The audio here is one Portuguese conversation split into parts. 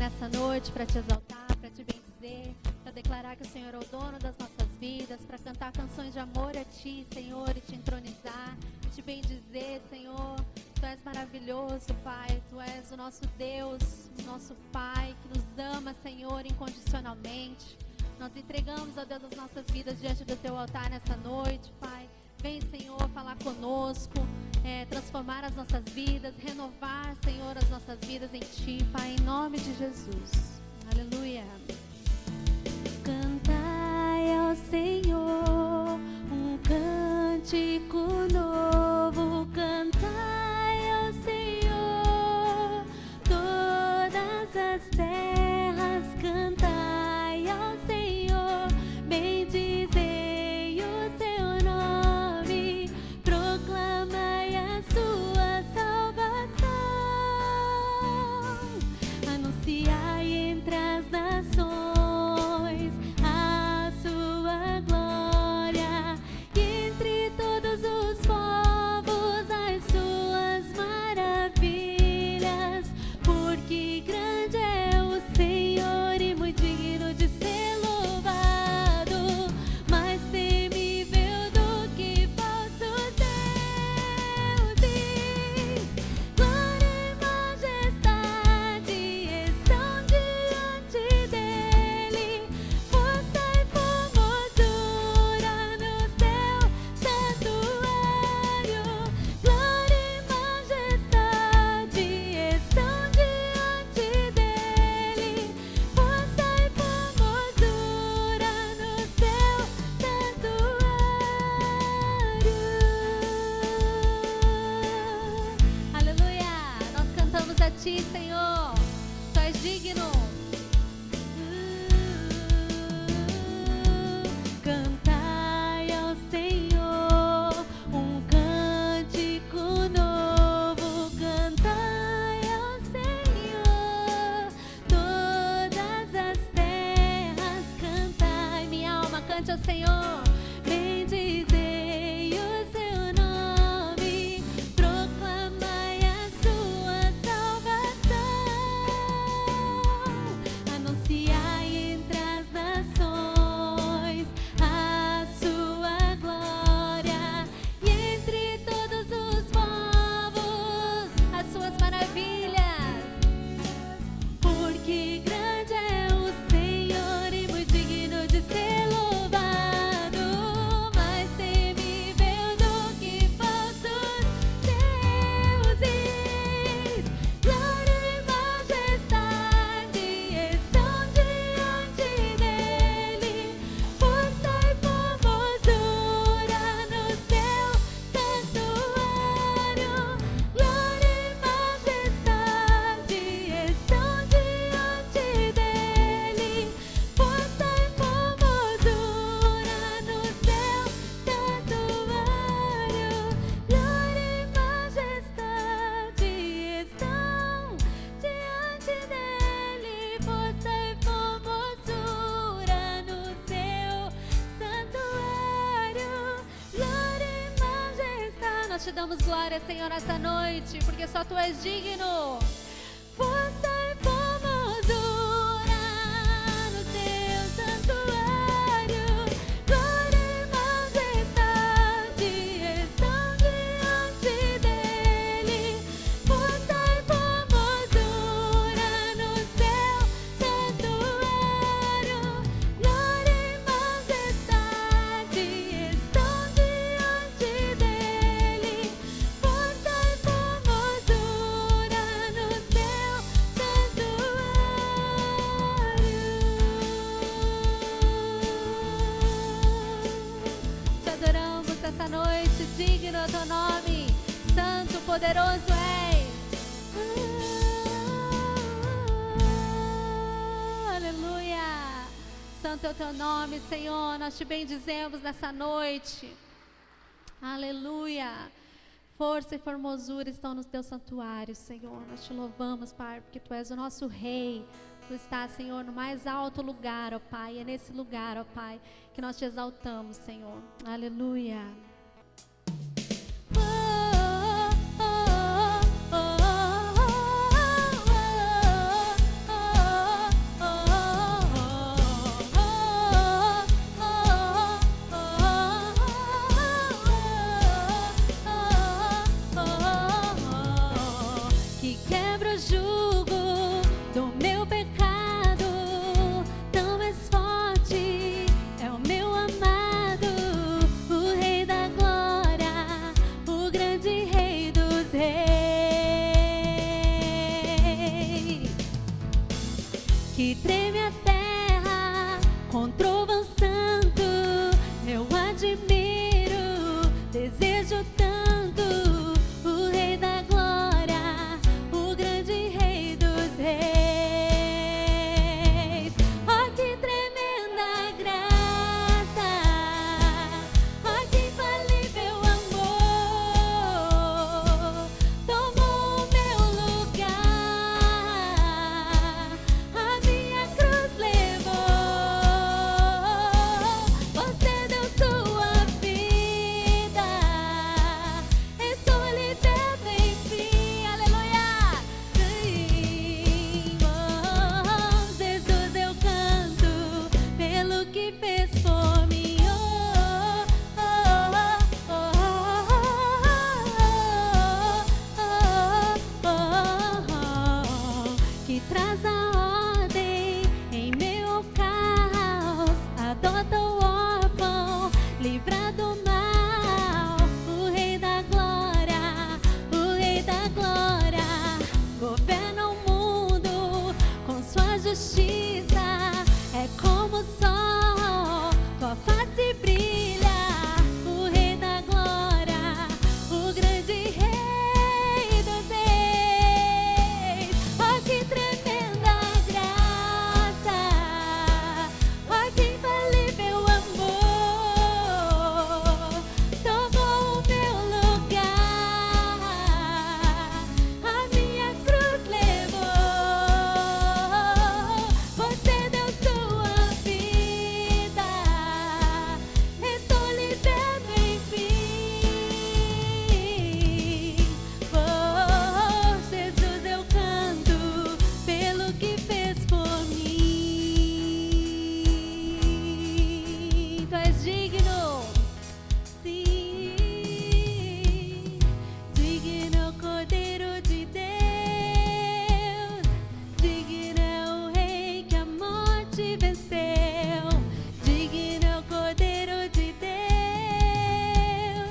nessa noite para te exaltar, para te bendizer, para declarar que o Senhor é o dono das nossas vidas, para cantar canções de amor a Ti, Senhor, e te entronizar, e te bendizer, Senhor. Tu és maravilhoso, Pai. Tu és o nosso Deus, o nosso Pai, que nos ama, Senhor, incondicionalmente. Nós entregamos, ó Deus, as nossas vidas diante do Teu altar nessa noite, Pai. Vem, Senhor, falar conosco, transformar as nossas vidas, renovar, Senhor, as nossas vidas em Ti, Pai, em nome de Jesus. Aleluia. Cantai ao Senhor um cântico novo, cantai ao Senhor todas as terras, cantai ao Senhor, bendizei o seu nome, proclamai a sua salvação, anunciai entre as nações a sua glória, e entre todos os povos as suas maravilhas, porque grande é o Senhor e muito digno de ser louvado, mais temível do que falsos deuses. Glória e majestade estão diante dele, força e formosura no seu santuário. Glória e majestade estão diante dele, força e formosura no seu santuário. Aleluia! Nós cantamos a Ti, Senhor. Tu és digno. Cantai ao Senhor um cântico novo, cantai ao Senhor todas as terras, cantai, minha alma, cante ao Senhor, bendizei o seu nome, proclamai a sua salvação, anunciai entre as nações a sua glória, e entre todos os povos as suas maravilhas, porque grande é o Senhor e muito digno de ser louvado, mais temível do que falsos deuses. Glória e majestade estão diante dele, força e formosura no seu santuário. Glória e majestade estão diante dele, força e formosura no seu santuário. Glória e majestade estão diante dele, força e formosura no seu santuário. Glória e majestade. Nós te damos glória, Senhor, nessa noite, porque só Tu és digno. Força e formosura no teu santuário. Glória e majestade estão diante dele, força e formosura no seu santuário. Glória e majestade estão diante dele, força e formosura no seu santuário. Te adoramos essa noite, digno é o Teu nome, santo, poderoso és. Aleluia! Santo é o Teu nome, Senhor, nós te bendizemos nessa noite. Aleluia! Força e formosura estão no Teu santuário, Senhor. Nós te louvamos, Pai, porque Tu és o nosso Rei. Tu estás, Senhor, no mais alto lugar, ó Pai. É nesse lugar, ó Pai, que nós te exaltamos, Senhor. Aleluia! Oh, oh, oh, oh, oh, oh, oh. livra do mal. O Rei da Glória, o Rei da Glória, governa o mundo com sua justiça. É como o sol, tua face brilha. O Rei da Glória, o grande Rei dos Reis. Oh, que tremenda graça, oh, que infalível amor, tomou o meu lugar, a minha cruz levou. Você deu sua vida, estou liberto enfim. Oh, Jesus, eu canto pelo que fez por mim. Tu és digno, sim, digno Cordeiro de Deus, digno é o Rei que a morte venceu, digno é o Cordeiro de Deus,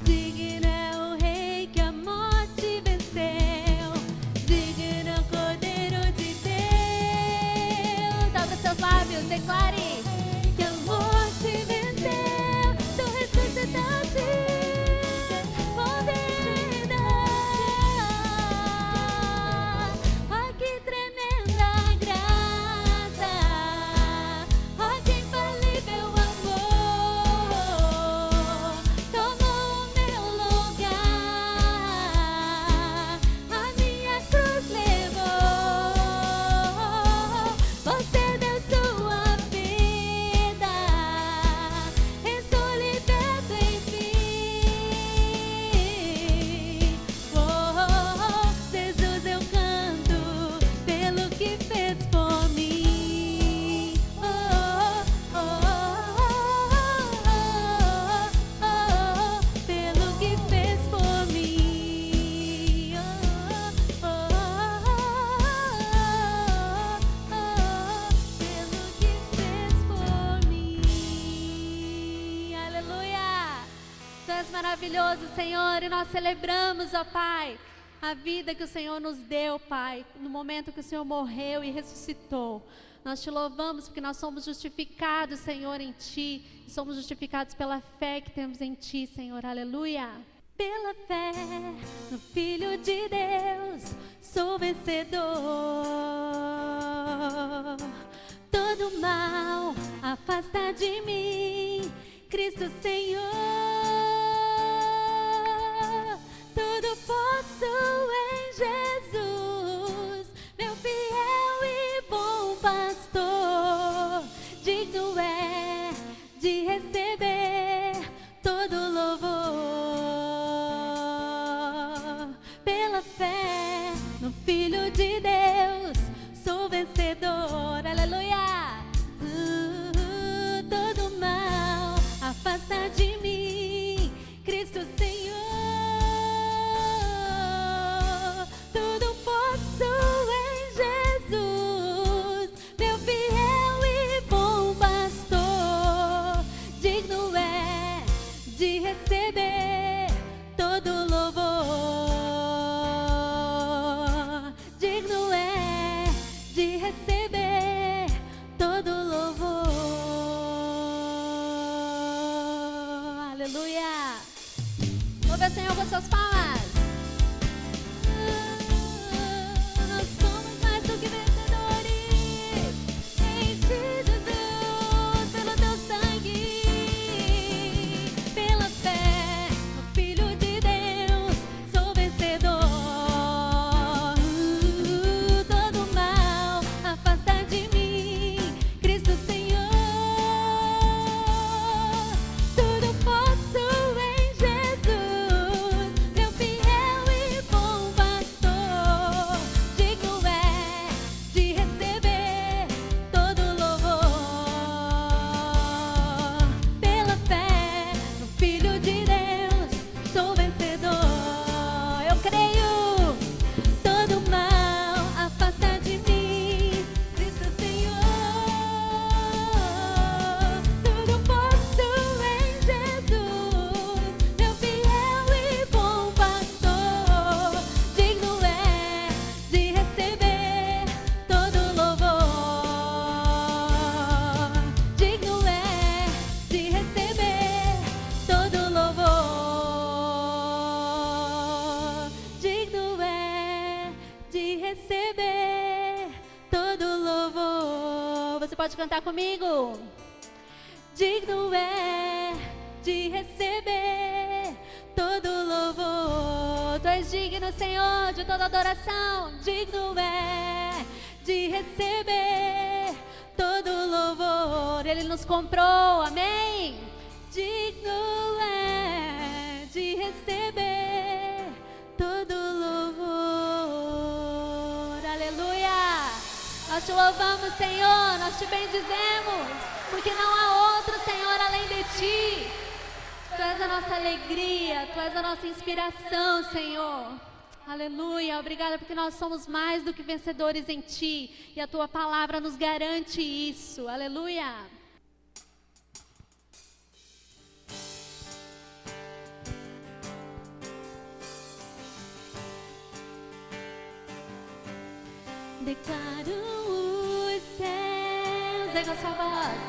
digno é o Rei que a morte venceu, digno é o Cordeiro de Deus. Abra seus lábios, declare que a morte venceu, tu ressuscitaste com vida. Oh, que tremenda graça, oh, que infalível amor, tomou o meu lugar, a minha cruz levou. Você deu sua vida, estou liberto enfim. Oh, Jesus, eu canto pelo que fez por mim. Oh, oh, oh, pelo que fez por mim. Oh, pelo que fez por mim. Aleluia! Tu és maravilhoso, Senhor, e nós celebramos, ó Pai, a vida que o Senhor nos deu, Pai, no momento que o Senhor morreu e ressuscitou. Nós te louvamos porque nós somos justificados, Senhor, em Ti, e somos justificados pela fé que temos em Ti, Senhor. Aleluia! Pela fé no Filho de Deus, sou vencedor. Todo mal afasta de mim, Cristo Senhor. Tudo posso em Jesus, meu fiel e bom pastor. Digno é de receber todo louvor. Pela fé no Filho de Deus, sou vencedor. Aleluia! Todo mal afasta de mim, Cristo Senhor. Tudo posso em Jesus, meu fiel e bom pastor. Digno é de receber todo louvor. Digno é de receber todo louvor. Aleluia! Louve o Senhor com suas palmas. Nós somos mais do que vencedores em Ti, Jesus, pelo Teu sangue, pela fé no Filho de Deus, sou vencedor. Todo mal afasta de mim, Cristo Senhor. Tudo posso em Jesus, meu fiel cantar comigo. Digno é de receber todo louvor. Tu és digno, Senhor, de toda adoração. Digno é de receber todo louvor. Ele nos comprou, amém? Digno é de receber todo louvor. Aleluia! Nós te louvamos, Senhor, nós te bendizemos, porque não há outro, Senhor, além de ti. Tu és a nossa alegria, tu és a nossa inspiração, Senhor. Aleluia, obrigada porque nós somos mais do que vencedores em ti, e a tua palavra nos garante isso. Aleluia. Declaro os céus, é com a sua voz.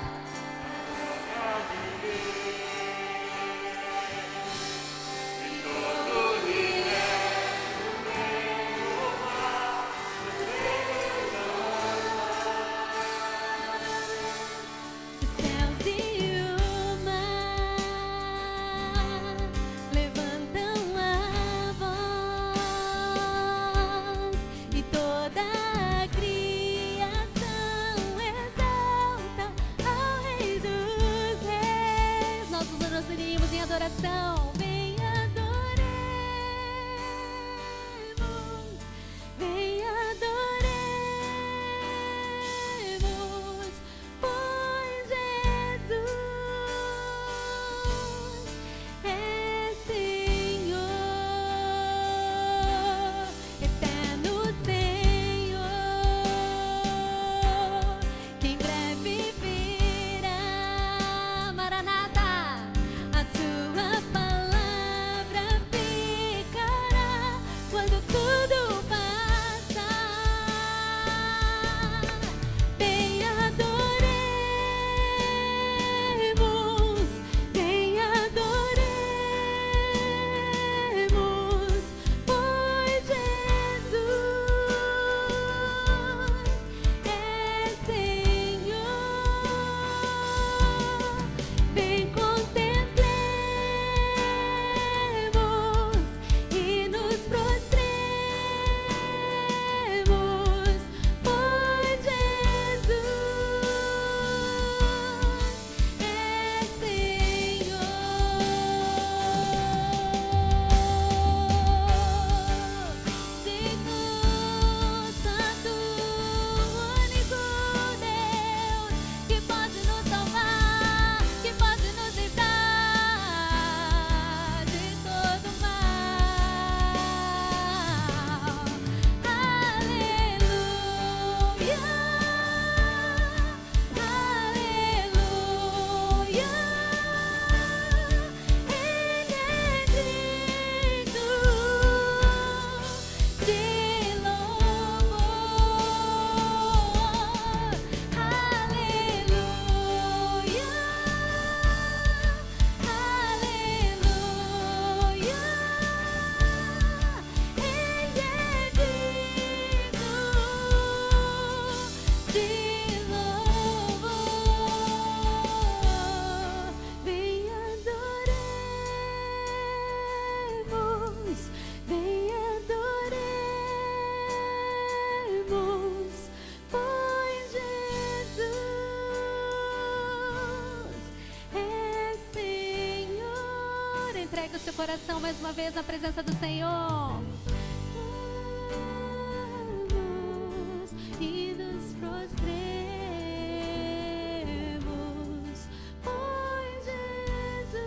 Adoração, vem adoremos, vem adoremos, pois Jesus é Senhor, eterno Senhor, que em breve virá. Maranata. Sua palavra ficará quando tudo passar. Bem adoremos, bem adoremos, pois Jesus é Senhor. Bem entregue o seu coração mais uma vez na presença do Senhor. E nos prostremos, pois Jesus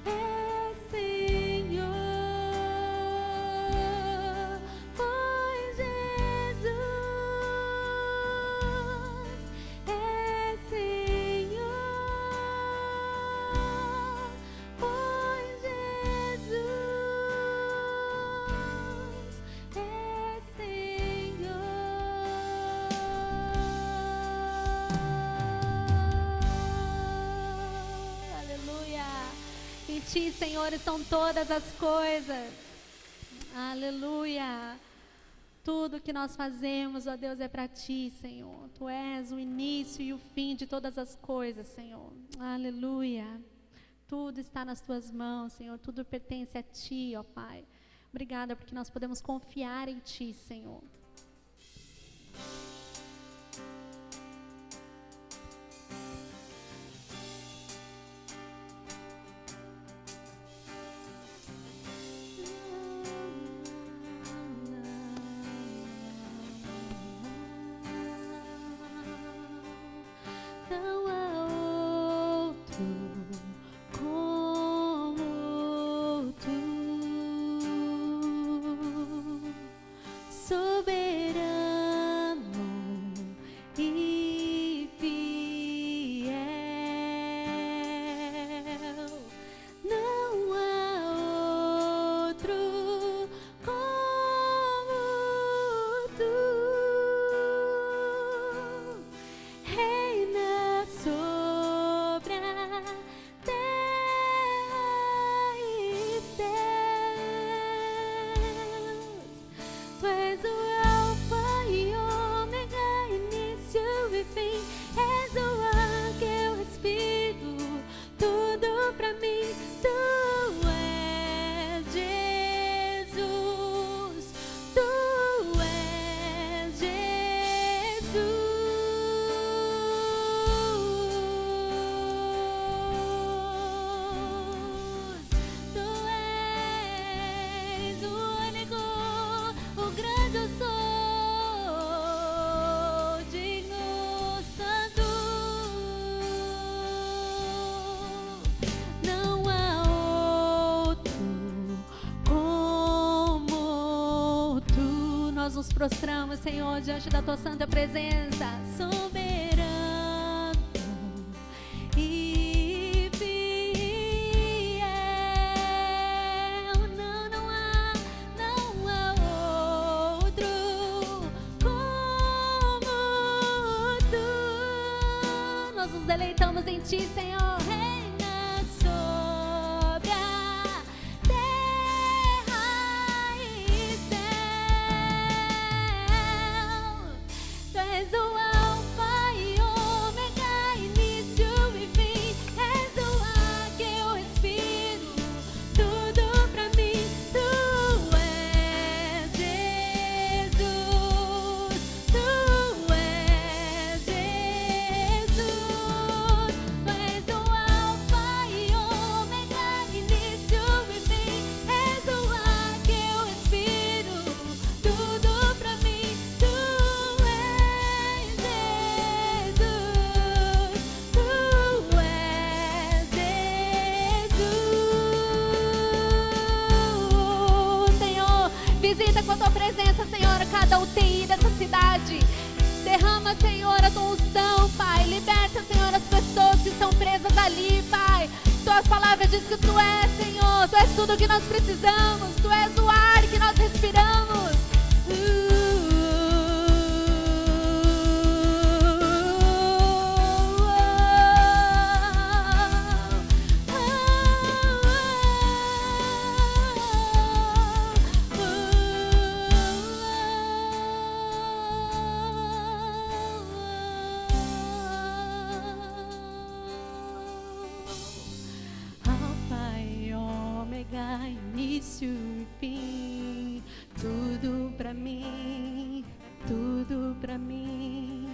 é Senhor, pois Jesus é Senhor, pois Jesus é Senhor. Aleluia. Em Ti, Senhor, estão todas as coisas. Aleluia. Tudo que nós fazemos, ó Deus, é para Ti, Senhor. Tu és o início e o fim de todas as coisas, Senhor. Aleluia. Tudo está nas Tuas mãos, Senhor. Tudo pertence a Ti, ó Pai. Obrigada porque nós podemos confiar em Ti, Senhor. Não há outro como Tu, soberano e fiel. Não há outro como Tu. Reina sobre a terra e céus. Tu és o Alfa e Ômega, início e fim. És o ar que eu respiro, tudo pra mim. Tu és Jesus, Tu és Jesus. Tu és o único, o grande eu sou, digno, santo. Não há outro como Tu. Nós nos prostramos, Senhor, diante da Tua santa presença, soberano e fiel. Não há outro como Tu. Nós nos deleitamos em Ti, Senhor. Reina sobre a terra e céu. Tu és o Alfa e Ômega, início e fim. És o ar que eu respiro, tudo pra mim. Tu és Jesus, Tu és Jesus. Tu és o Alfa e Ômega, início e fim. És o ar que eu respiro, tudo pra mim. Tu és Jesus, Tu és Jesus. Senhor, visita com a Tua presença, Senhor, cada UTI dessa cidade. Derrama, Senhor, a Tua unção, Pai. Liberta, Senhor, as pessoas que estão presas ali, Pai. Tua palavra diz que Tu és, Senhor. Tu és tudo que nós precisamos. Tu és o ar que nós respiramos. Alfa e Ômega, início e fim. Tudo pra mim, tudo pra mim.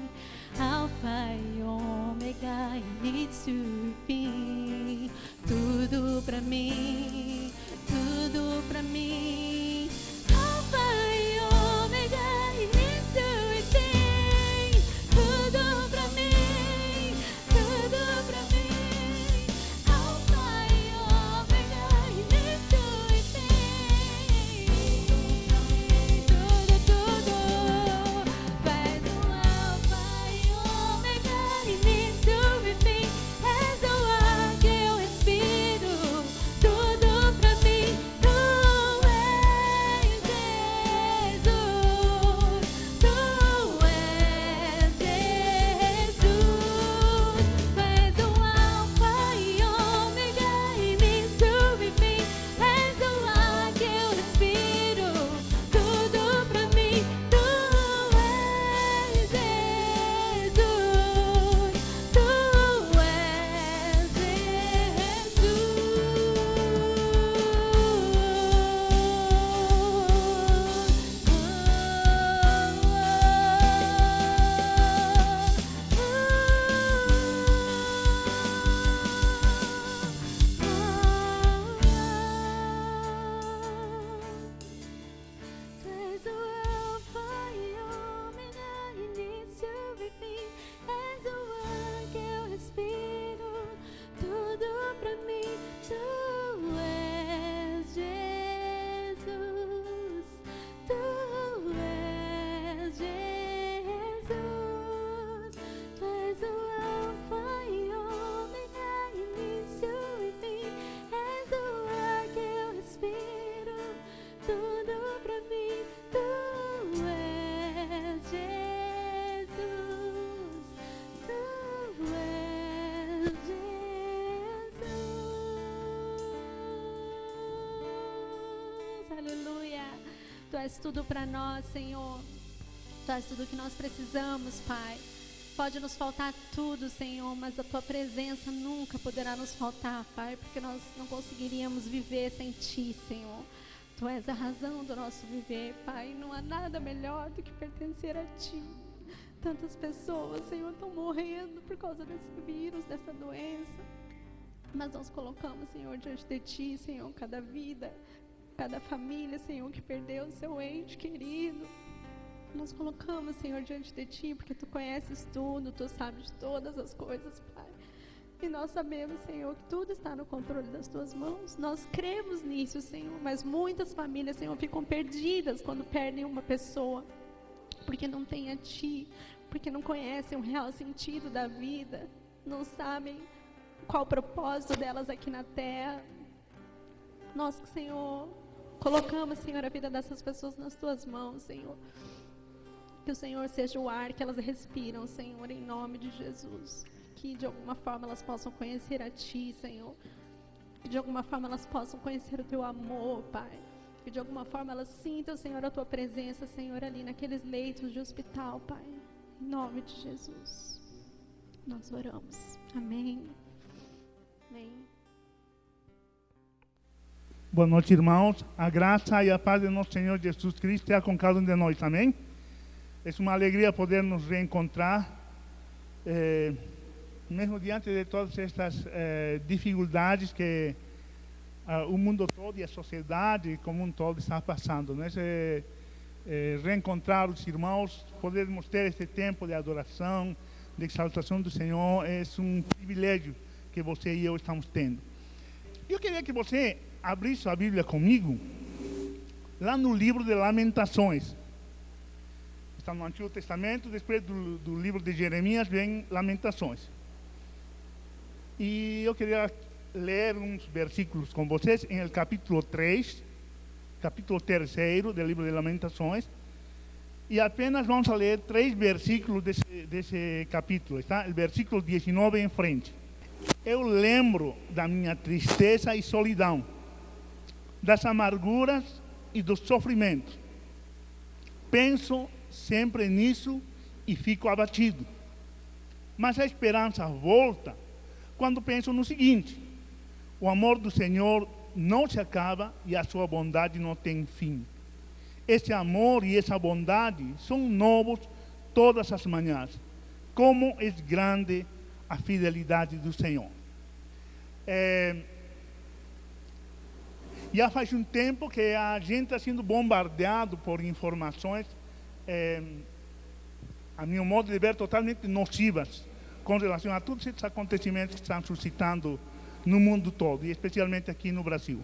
Alfa e Ômega, início e fim. Tudo pra mim, tudo pra mim. Alfa e Ômega, início e fim. Tudo pra mim, tudo pra mim. Alfa e Ômega, início e fim. Tudo, tudo. Tu és o Alfa e Ômega, início e fim. És o ar que eu respiro, tudo pra mim. Tu és és tudo para nós, Senhor. Tu és tudo que nós precisamos, Pai. Pode nos faltar tudo, Senhor, mas a Tua presença nunca poderá nos faltar, Pai, porque nós não conseguiríamos viver sem Ti, Senhor. Tu és a razão do nosso viver, Pai. Não há nada melhor do que pertencer a Ti. Tantas pessoas, Senhor, estão morrendo por causa desse vírus, dessa doença. Mas nós colocamos, Senhor, diante de Ti, Senhor, cada vida, cada família, Senhor, que perdeu o seu ente querido. Nós colocamos, Senhor, diante de Ti, porque Tu conheces tudo, Tu sabes de todas as coisas, Pai. E nós sabemos, Senhor, que tudo está no controle das Tuas mãos. Nós cremos nisso, Senhor, mas muitas famílias, Senhor, ficam perdidas quando perdem uma pessoa, porque não têm a Ti, porque não conhecem o real sentido da vida, não sabem qual o propósito delas aqui na terra. Nós, Senhor, colocamos, Senhor, a vida dessas pessoas nas Tuas mãos, Senhor. Que o Senhor seja o ar que elas respiram, Senhor, em nome de Jesus. Que de alguma forma elas possam conhecer a Ti, Senhor. Que de alguma forma elas possam conhecer o Teu amor, Pai. Que de alguma forma elas sintam, Senhor, a Tua presença, Senhor, ali naqueles leitos de hospital, Pai. Em nome de Jesus. Nós oramos. Amém. Amém. Boa noite, irmãos. A graça e a paz de nosso Senhor Jesus Cristo esteja com cada um de nós. Amém? É uma alegria poder nos reencontrar, mesmo diante de todas estas dificuldades que o mundo todo e a sociedade como um todo está passando. Né? Reencontrar os irmãos, podermos ter este tempo de adoração, de exaltação do Senhor, é um privilégio que você e eu estamos tendo. Eu queria que você abrisse a Bíblia comigo, lá no livro de Lamentações. Está no Antigo Testamento, depois do livro de Jeremias vem Lamentações. E eu queria ler uns versículos com vocês em el capítulo 3, capítulo 3 do livro de Lamentações. E apenas vamos a ler 3 versículos desse capítulo, está? O versículo 19 em frente. Eu lembro da minha tristeza e solidão, das amarguras e dos sofrimentos. Penso sempre nisso e fico abatido. Mas a esperança volta quando penso no seguinte: o amor do Senhor não se acaba e a sua bondade não tem fim. Esse amor e essa bondade são novos todas as manhãs. Como é grande a fidelidade do Senhor. Já faz um tempo que a gente está sendo bombardeado por informações, a meu modo de ver, totalmente nocivas com relação a todos esses acontecimentos que estão suscitando no mundo todo, e especialmente aqui no Brasil.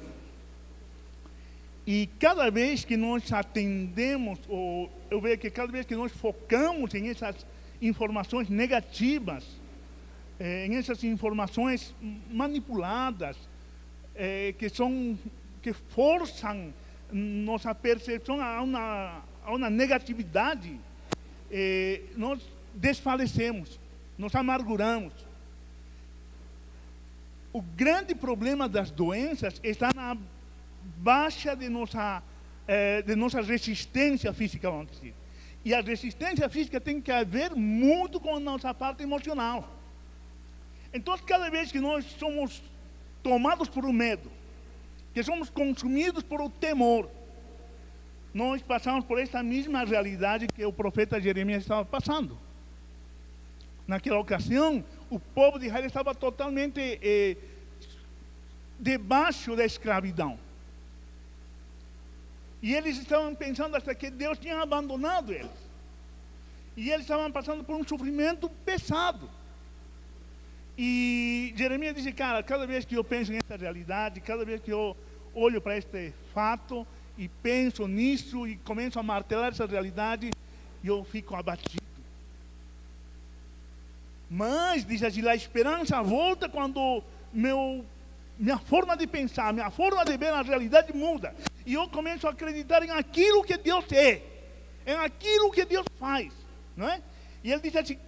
E cada vez que nós atendemos, ou eu vejo que cada vez que nós focamos em essas informações negativas, em essas informações manipuladas, que forçam nossa percepção a uma negatividade, nós desfalecemos, nos amarguramos. O grande problema das doenças está na baixa de nossa resistência física, vamos dizer. E a resistência física tem que ver muito com a nossa parte emocional. Então, cada vez que nós somos tomados por um medo, que somos consumidos por o temor, nós passamos por esta mesma realidade que o profeta Jeremias estava passando. Naquela ocasião, o povo de Israel estava totalmente debaixo da escravidão. E eles estavam pensando até que Deus tinha abandonado eles. E eles estavam passando por um sofrimento pesado. E Jeremias disse, cara, cada vez que eu penso nessa realidade, cada vez que eu olho para este fato e penso nisso e começo a martelar essa realidade, eu fico abatido. Mas, diz assim, a esperança volta quando minha forma de pensar, minha forma de ver a realidade muda. E eu começo a acreditar em aquilo que Deus é, em aquilo que Deus faz, não é? E ele diz assim,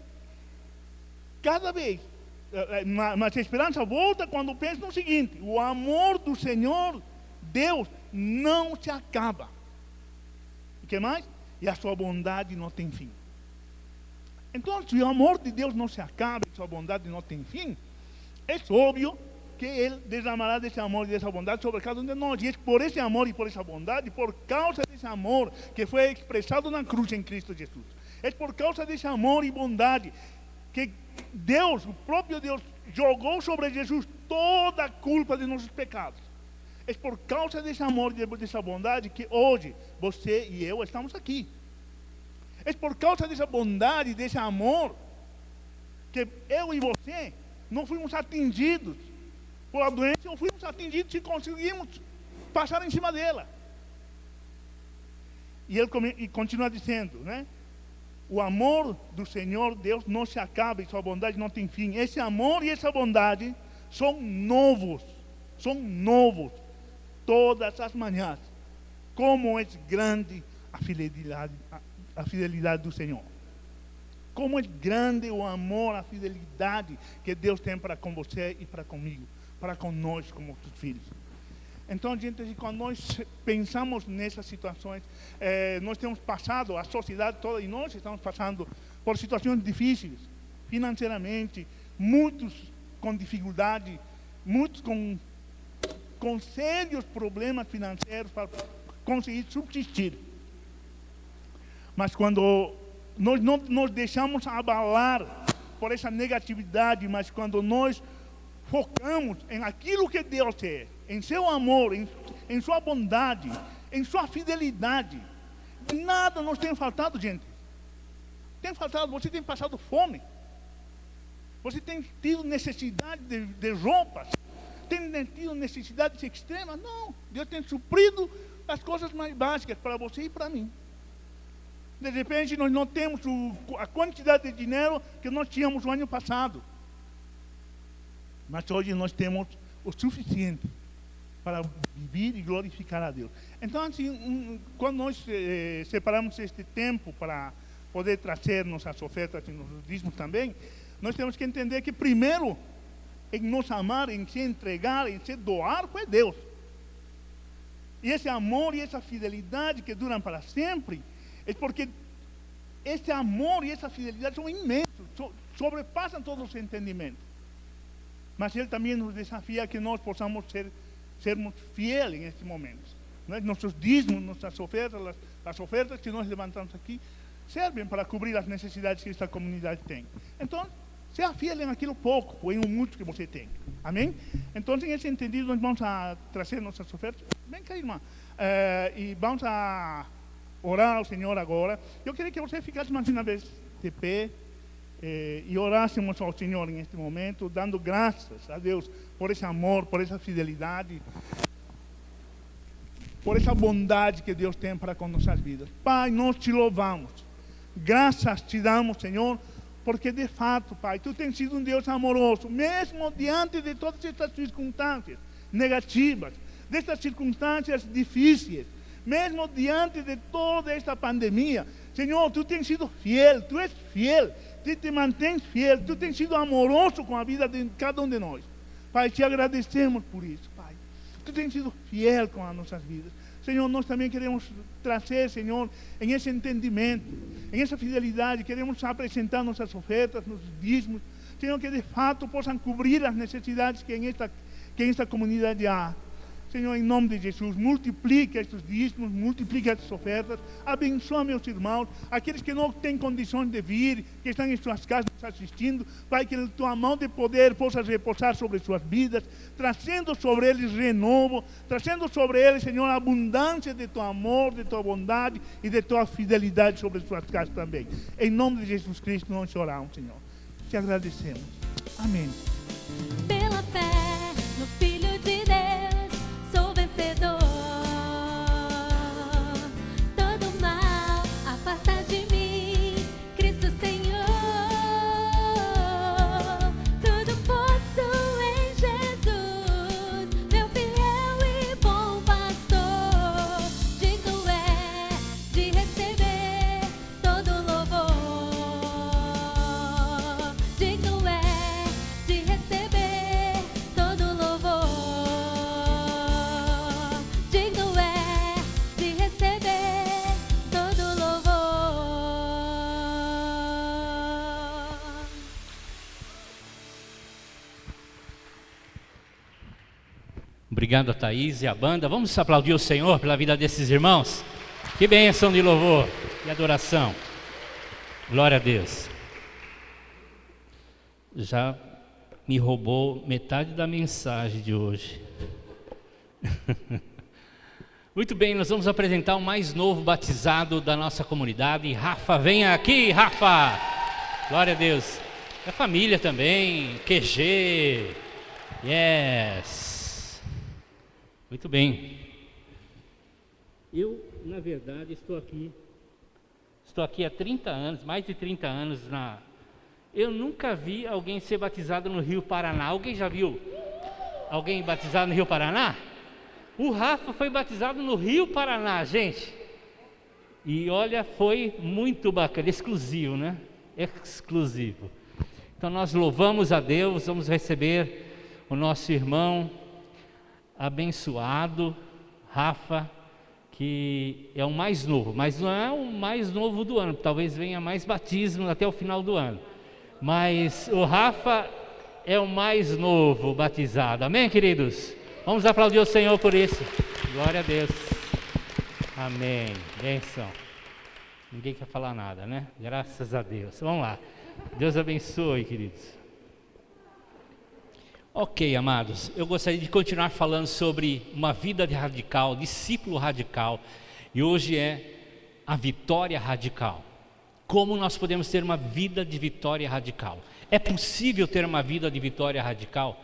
cada vez, mas a esperança volta quando penso no seguinte: o amor do Senhor, Deus, não se acaba. que mais? E a sua bondade não tem fim. Então, se o amor de Deus não se acaba e sua bondade não tem fim, é óbvio que Ele derramará desse amor e dessa bondade sobre cada um de nós. E é por esse amor e por essa bondade, por causa desse amor que foi expressado na cruz em Cristo Jesus. É por causa desse amor e bondade que Deus, o próprio Deus, jogou sobre Jesus toda a culpa de nossos pecados. É por causa desse amor e dessa bondade que hoje você e eu estamos aqui. É por causa dessa bondade, desse amor, que eu e você não fomos atingidos por a doença, ou fomos atingidos se conseguimos passar em cima dela. E ele continua dizendo, né? O amor do Senhor Deus não se acaba e sua bondade não tem fim. Esse amor e essa bondade são novos todas as manhãs. Como é grande a fidelidade do Senhor. Como é grande o amor, a fidelidade que Deus tem para com você e para comigo, para com nós como seus filhos. Então, gente, quando nós pensamos nessas situações, nós temos passado, a sociedade toda e nós estamos passando por situações difíceis, financeiramente, muitos com dificuldade, muitos com sérios problemas financeiros para conseguir subsistir. Mas quando nós não nos deixamos abalar por essa negatividade, mas quando nós focamos em aquilo que Deus é, em seu amor, em sua bondade, em sua fidelidade, nada nos tem faltado, gente. Tem faltado, você tem passado fome, você tem tido necessidade de roupas, tem tido necessidades extremas. Não, Deus tem suprido as coisas mais básicas para você e para mim. De repente, nós não temos a quantidade de dinheiro que nós tínhamos no ano passado. Mas hoje nós temos o suficiente para viver e glorificar a Deus. Então, assim, quando nós separamos este tempo para poder trazer nossas ofertas e nossos dízimos também, nós temos que entender que primeiro, em nos amar, em se entregar, em se doar, foi Deus. E esse amor e essa fidelidade que duram para sempre, é porque esse amor e essa fidelidade são imensos, sobrepassam todos os entendimentos. Mas Ele também nos desafia que nós possamos sermos fiéis neste momento. Nossos dízimos, nossas ofertas, as ofertas que nós levantamos aqui, servem para cobrir as necessidades que esta comunidade tem. Então, seja fiel em aquilo pouco ou em um muito que você tem. Amém? Então, nesse entendido, nós vamos a trazer nossas ofertas. Vem cá, irmã. E vamos a orar ao Senhor agora. Eu queria que você ficasse mais uma vez de pé e orássemos ao Senhor neste momento, dando graças a Deus por esse amor, por essa fidelidade, por essa bondade que Deus tem para com nossas vidas. Pai, nós te louvamos. Graças te damos, Senhor, porque de fato, Pai, Tu tens sido um Deus amoroso, mesmo diante de todas estas circunstâncias negativas, destas circunstâncias difíceis, mesmo diante de toda esta pandemia. Senhor, Tu tens sido fiel, Tu és fiel, Tu te mantens fiel, Tu tens sido amoroso com a vida de cada um de nós. Pai, te agradecemos por isso, Pai. Tu tens sido fiel com as nossas vidas. Senhor, nós também queremos trazer, Senhor, em esse entendimento, em essa fidelidade, queremos apresentar nossas ofertas, nossos dízimos, Senhor, que de fato possam cobrir as necessidades que em esta comunidade há. Senhor, em nome de Jesus, multiplica estes dízimos, multiplica estas ofertas, abençoa meus irmãos, aqueles que não têm condições de vir, que estão em suas casas assistindo, Pai, que a Tua mão de poder possa repousar sobre suas vidas, trazendo sobre eles renovo, trazendo sobre eles, Senhor, a abundância de Teu amor, de Tua bondade e de Tua fidelidade sobre suas casas também. Em nome de Jesus Cristo, nós oramos, Senhor. Te agradecemos. Amém. Pela fé no Filho de Deus, sou vencedor. Todo mal afasta de mim, Cristo Senhor. Tudo posso em Jesus, meu fiel e bom pastor. Digno é de receber todo louvor. Digno é de receber Obrigado a Thaís e a banda. Vamos aplaudir o Senhor pela vida desses irmãos. Que bênção de louvor e adoração. Glória a Deus. Já me roubou metade da mensagem de hoje. Muito bem, nós vamos apresentar o mais novo batizado da nossa comunidade. Rafa, venha aqui, Rafa. Glória a Deus. É família também, QG. Yes. Muito bem. Eu, na verdade, estou aqui há 30 anos, mais de 30 anos Eu nunca vi alguém ser batizado no Rio Paraná. Alguém já viu alguém batizado no Rio Paraná? O Rafa foi batizado no Rio Paraná, gente. E olha, foi muito bacana, exclusivo, né? Exclusivo. Então nós louvamos a Deus, vamos receber o nosso irmão abençoado, Rafa, que é o mais novo, mas não é o mais novo do ano, talvez venha mais batismo até o final do ano. Mas o Rafa é o mais novo batizado, amém, queridos? Vamos aplaudir o Senhor por isso. Glória a Deus. Amém. Bênção. Ninguém quer falar nada, né? Graças a Deus. Vamos lá. Deus abençoe, queridos. Ok, amados. Eu gostaria de continuar falando sobre uma vida radical, discípulo radical. E hoje é a vitória radical. Como nós podemos ter uma vida de vitória radical? É possível ter uma vida de vitória radical?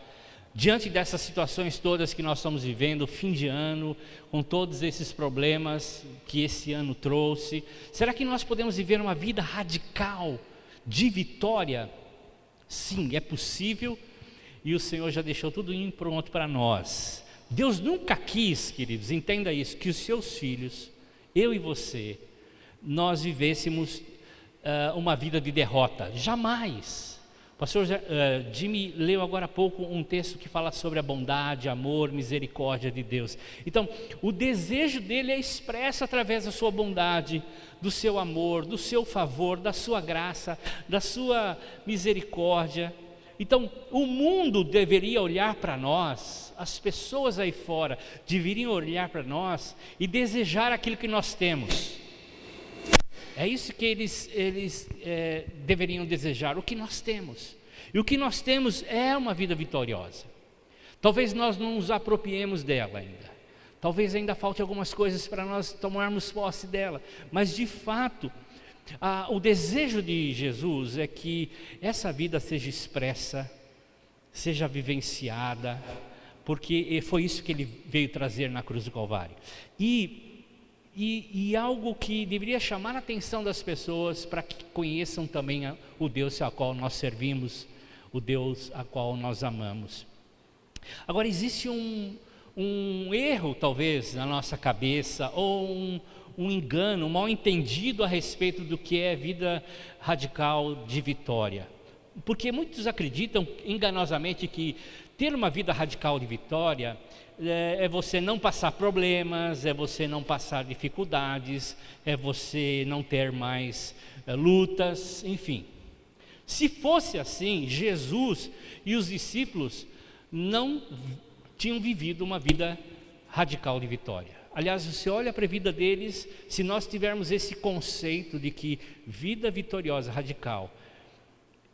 Diante dessas situações todas que nós estamos vivendo, fim de ano, com todos esses problemas que esse ano trouxe, será que nós podemos viver uma vida radical de vitória? Sim, é possível, e o Senhor já deixou tudo pronto para nós. Deus nunca quis, queridos, entenda isso, que os seus filhos, eu e você, nós vivêssemos uma vida de derrota, jamais. O pastor Jimmy leu agora há pouco um texto que fala sobre a bondade, amor, misericórdia de Deus. Então, o desejo dele é expresso através da sua bondade, do seu amor, do seu favor, da sua graça, da sua misericórdia. Então, o mundo deveria olhar para nós, as pessoas aí fora deveriam olhar para nós e desejar aquilo que nós temos. É isso que eles deveriam desejar, o que nós temos. E o que nós temos é uma vida vitoriosa. Talvez nós não nos apropriemos dela ainda. Talvez ainda falte algumas coisas para nós tomarmos posse dela. Mas de fato, o desejo de Jesus é que essa vida seja expressa, seja vivenciada, porque foi isso que ele veio trazer na cruz do Calvário. E algo que deveria chamar a atenção das pessoas para que conheçam também o Deus a qual nós servimos, o Deus a qual nós amamos. Agora existe um erro talvez na nossa cabeça, ou um engano, um mal entendido a respeito do que é vida radical de vitória. Porque muitos acreditam enganosamente que ter uma vida radical de vitória é você não passar problemas, é você não passar dificuldades, é você não ter mais lutas, enfim. Se fosse assim, Jesus e os discípulos não tinham vivido uma vida radical de vitória. Aliás, você olha para a vida deles, se nós tivermos esse conceito de que vida vitoriosa, radical,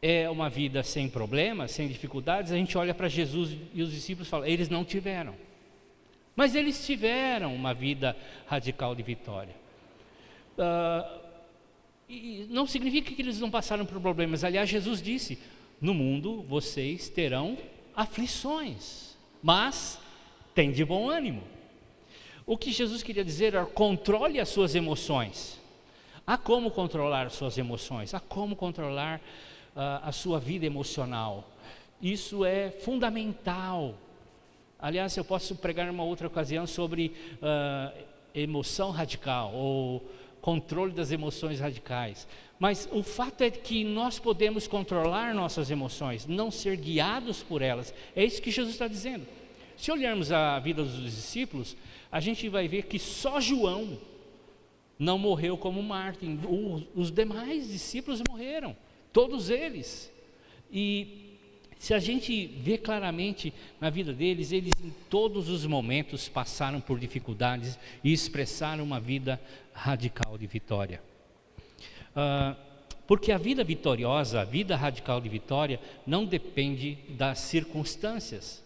é uma vida sem problemas, sem dificuldades, a gente olha para Jesus e os discípulos e fala, eles não tiveram. Mas eles tiveram uma vida radical de vitória. E não significa que eles não passaram por problemas. Aliás, Jesus disse, no mundo vocês terão aflições, mas tem de bom ânimo. O que Jesus queria dizer era, controle as suas emoções. Há como controlar as suas emoções, há como controlar a sua vida emocional. Isso é fundamental. Aliás, eu posso pregar em uma outra ocasião sobre emoção radical, ou controle das emoções radicais. Mas o fato é que nós podemos controlar nossas emoções, não ser guiados por elas. É isso que Jesus está dizendo. Se olharmos a vida dos discípulos, a gente vai ver que só João não morreu como mártir. Os demais discípulos morreram, todos eles. E Se a gente vê claramente na vida deles, eles em todos os momentos passaram por dificuldades e expressaram uma vida radical de vitória. Porque a vida vitoriosa, a vida radical de vitória, não depende das circunstâncias.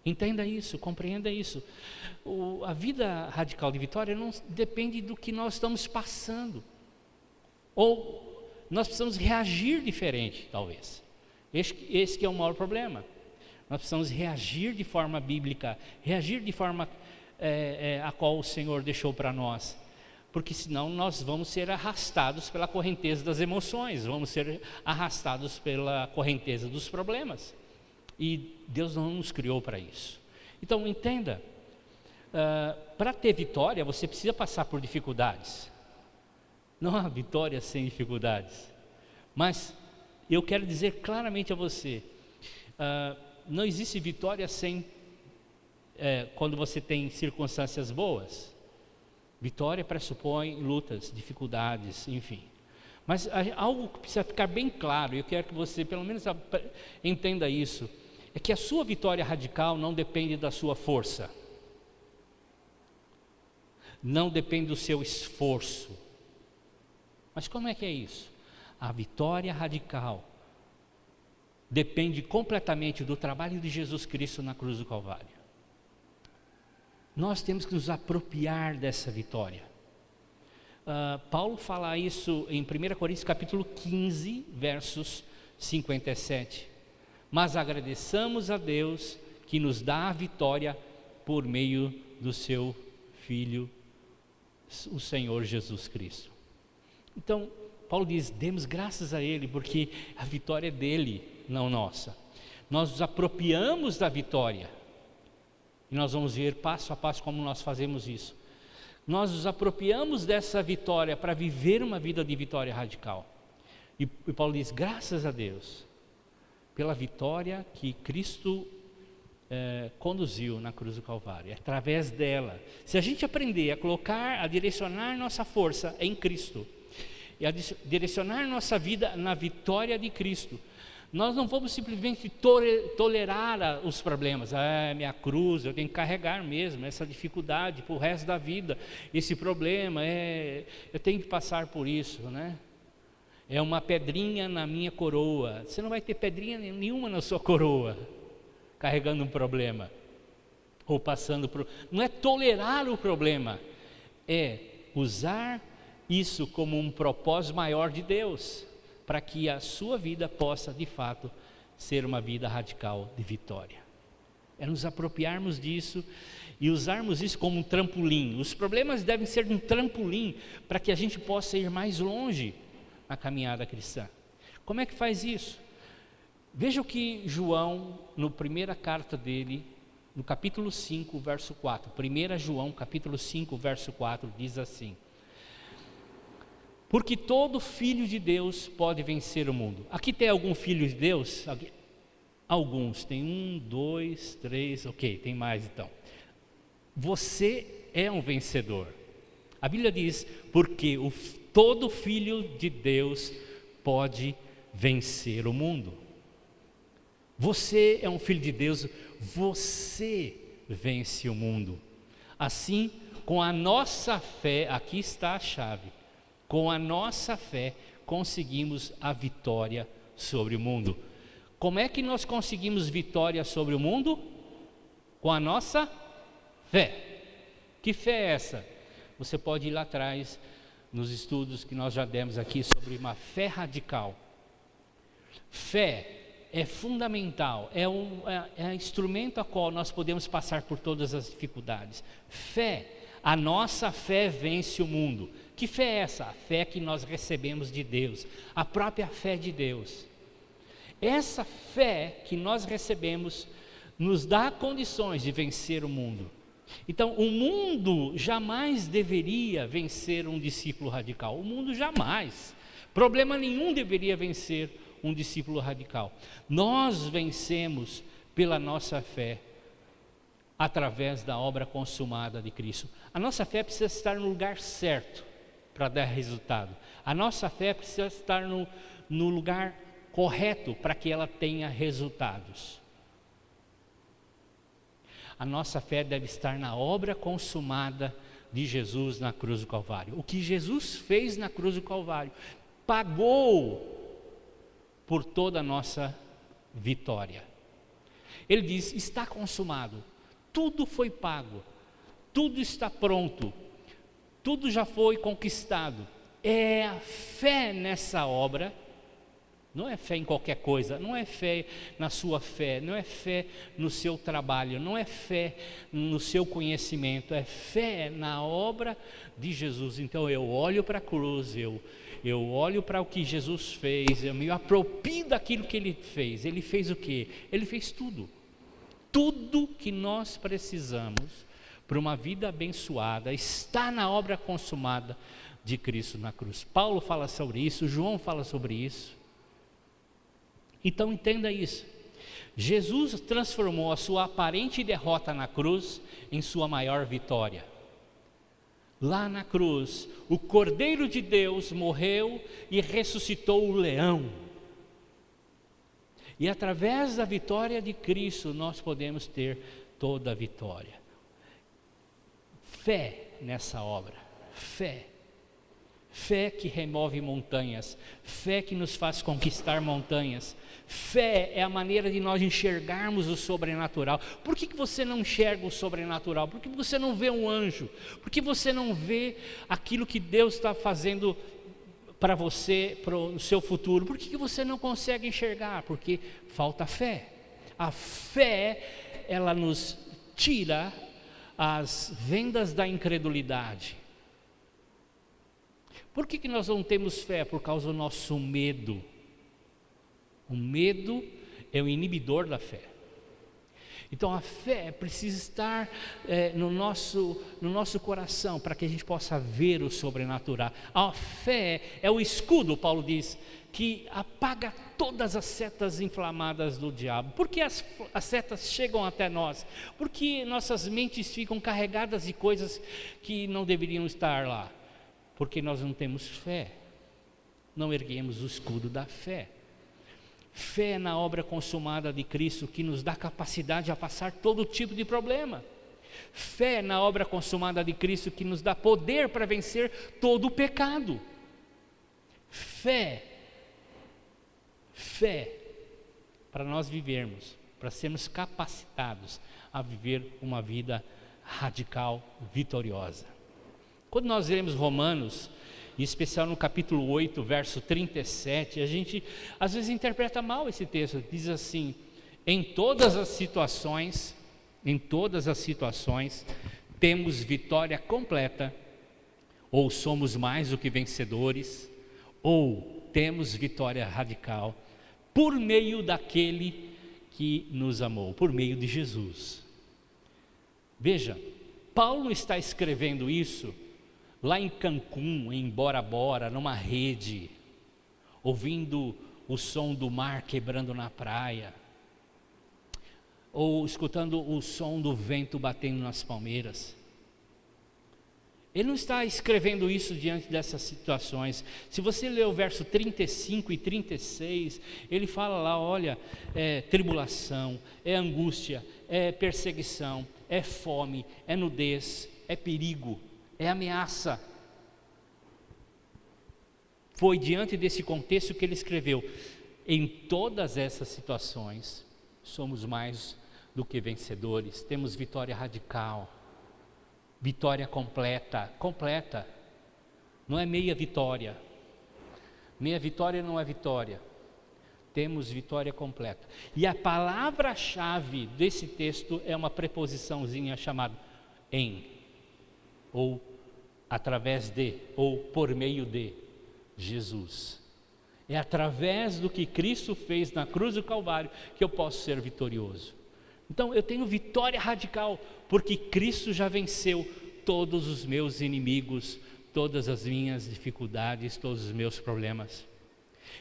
Entenda isso, compreenda isso. A vida radical de vitória não depende do que nós estamos passando. Ou nós precisamos reagir diferente, talvez. Esse que é o maior problema. Nós precisamos reagir de forma bíblica, reagir de forma a qual o Senhor deixou para nós. Porque senão nós vamos ser arrastados pela correnteza das emoções, vamos ser arrastados pela correnteza dos problemas. E Deus não nos criou para isso. Então entenda, para ter vitória você precisa passar por dificuldades. Não há vitória sem dificuldades. Mas eu quero dizer claramente a você, não existe vitória sem quando você tem circunstâncias boas. Vitória pressupõe lutas, dificuldades, enfim. Mas algo que precisa ficar bem claro, e eu quero que você pelo menos entenda isso, é que a sua vitória radical não depende da sua força, não depende do seu esforço. Mas como é que é isso? A vitória radical depende completamente do trabalho de Jesus Cristo na cruz do Calvário. Nós temos que nos apropriar dessa vitória. Paulo fala isso em 1 Coríntios capítulo 15, versos 57. Mas agradeçamos a Deus que nos dá a vitória por meio do seu Filho, o Senhor Jesus Cristo. Então, Paulo diz, demos graças a Ele, porque a vitória é dele, não nossa. Nós nos apropriamos da vitória. E nós vamos ver passo a passo como nós fazemos isso. Nós nos apropriamos dessa vitória para viver uma vida de vitória radical. E Paulo diz, graças a Deus, pela vitória que Cristo conduziu na cruz do Calvário. Através dela, se a gente aprender a direcionar nossa força em Cristo, e a direcionar nossa vida na vitória de Cristo, nós não vamos simplesmente tolerar os problemas. Minha cruz, eu tenho que carregar mesmo essa dificuldade para o resto da vida. Esse problema, eu tenho que passar por isso, né? É uma pedrinha na minha coroa. Você não vai ter pedrinha nenhuma na sua coroa, carregando um problema, ou passando por... Não é tolerar o problema, é usar isso como um propósito maior de Deus, para que a sua vida possa, de fato, ser uma vida radical de vitória. É nos apropriarmos disso e usarmos isso como um trampolim. Os problemas devem ser um trampolim para que a gente possa ir mais longe na caminhada cristã. Como é que faz isso? Veja o que João, na primeira carta dele, no capítulo 5, verso 4. 1 João, capítulo 5, verso 4, diz assim: porque todo filho de Deus pode vencer o mundo. Aqui tem algum filho de Deus? Alguns, tem 1, 2, 3, ok, tem mais então. Você é um vencedor. A Bíblia diz, porque todo filho de Deus pode vencer o mundo. Você é um filho de Deus, você vence o mundo. Assim, com a nossa fé, aqui está a chave. Com a nossa fé, conseguimos a vitória sobre o mundo. Como é que nós conseguimos vitória sobre o mundo? Com a nossa fé. Que fé é essa? Você pode ir lá atrás, nos estudos que nós já demos aqui, sobre uma fé radical. Fé é fundamental, é um instrumento a qual nós podemos passar por todas as dificuldades. Fé, a nossa fé vence o mundo. Que fé é essa? A fé que nós recebemos de Deus, a própria fé de Deus. Essa fé que nós recebemos nos dá condições de vencer o mundo. Então, o mundo jamais deveria vencer um discípulo radical. O mundo jamais. Problema nenhum deveria vencer um discípulo radical. Nós vencemos pela nossa fé, através da obra consumada de Cristo. A nossa fé precisa estar no lugar certo para dar resultado. A nossa fé precisa estar no lugar correto para que ela tenha resultados. A nossa fé deve estar na obra consumada de Jesus na cruz do Calvário. O que Jesus fez na cruz do Calvário pagou por toda a nossa vitória. Ele diz: está consumado, tudo foi pago, tudo está pronto, tudo já foi conquistado. É a fé nessa obra. Não é fé em qualquer coisa, não é fé na sua fé, não é fé no seu trabalho, não é fé no seu conhecimento, é fé na obra de Jesus. Então eu olho para a cruz, eu olho para o que Jesus fez, eu me aproprio daquilo que Ele fez. Ele fez o quê? Ele fez tudo. Tudo que nós precisamos para uma vida abençoada está na obra consumada de Cristo na cruz. Paulo fala sobre isso, João fala sobre isso. Então entenda isso. Jesus transformou a sua aparente derrota na cruz em sua maior vitória. Lá na cruz, o Cordeiro de Deus morreu e ressuscitou o leão. E através da vitória de Cristo, nós podemos ter toda a vitória. Fé nessa obra, fé. Fé que remove montanhas, fé que nos faz conquistar montanhas. Fé é a maneira de nós enxergarmos o sobrenatural. Por que você não enxerga o sobrenatural? Por que você não vê um anjo? Por que você não vê aquilo que Deus está fazendo para você, para o seu futuro? Por que você não consegue enxergar? Porque falta fé. A fé, ela nos tira as vendas da incredulidade. Por que nós não temos fé? Por causa do nosso medo. O medo é o inibidor da fé. Então a fé precisa estar no nosso coração, para que a gente possa ver o sobrenatural. A fé é o escudo, Paulo diz, que apaga todas as setas inflamadas do diabo. Por que as setas chegam até nós? Porque nossas mentes ficam carregadas de coisas que não deveriam estar lá. Porque nós não temos fé, não erguemos o escudo da fé. Fé na obra consumada de Cristo, que nos dá capacidade a passar todo tipo de problema. Fé na obra consumada de Cristo, que nos dá poder para vencer todo o pecado. Fé para nós vivermos, para sermos capacitados a viver uma vida radical, vitoriosa. Quando nós lemos Romanos, em especial no capítulo 8, verso 37, a gente às vezes interpreta mal esse texto. Diz assim: em todas as situações, temos vitória completa, ou somos mais do que vencedores, ou temos vitória radical, por meio daquele que nos amou, por meio de Jesus. Veja, Paulo está escrevendo isso lá em Cancún, em Bora Bora, numa rede, ouvindo o som do mar quebrando na praia, ou escutando o som do vento batendo nas palmeiras. Ele não está escrevendo isso diante dessas situações. Se você ler o verso 35 e 36, ele fala lá, olha, é tribulação, é angústia, é perseguição, é fome, é nudez, é perigo, é ameaça. Foi diante desse contexto que ele escreveu: em todas essas situações, somos mais do que vencedores, temos vitória radical, vitória completa, não é meia vitória não é vitória, temos vitória completa. E a palavra-chave desse texto é uma preposiçãozinha chamada em, ou através de, ou por meio de Jesus. É através do que Cristo fez na cruz do Calvário que eu posso ser vitorioso. Então eu tenho vitória radical, porque Cristo já venceu todos os meus inimigos, todas as minhas dificuldades, todos os meus problemas.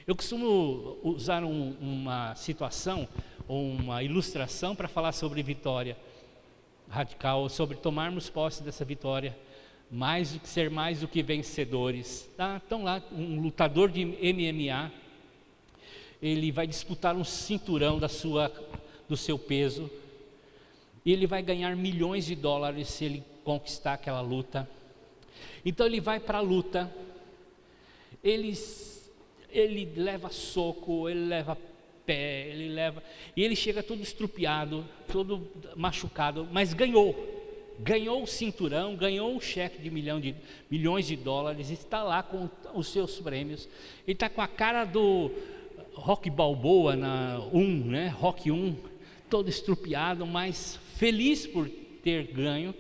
Eu costumo usar uma situação, ou uma ilustração para falar sobre vitória radical, sobre tomarmos posse dessa vitória, ser mais do que vencedores. Tá? Então lá, um lutador de MMA, ele vai disputar um cinturão do seu peso, e ele vai ganhar milhões de dólares se ele conquistar aquela luta. Então ele vai para a luta, ele leva soco, ele leva pé, e ele chega todo estrupiado, todo machucado, mas ganhou o cinturão, ganhou um cheque de milhões de dólares, está lá com os seus prêmios. Ele está com a cara do Rocky Balboa na Rocky 1, todo estrupiado, mas feliz por ter ganho.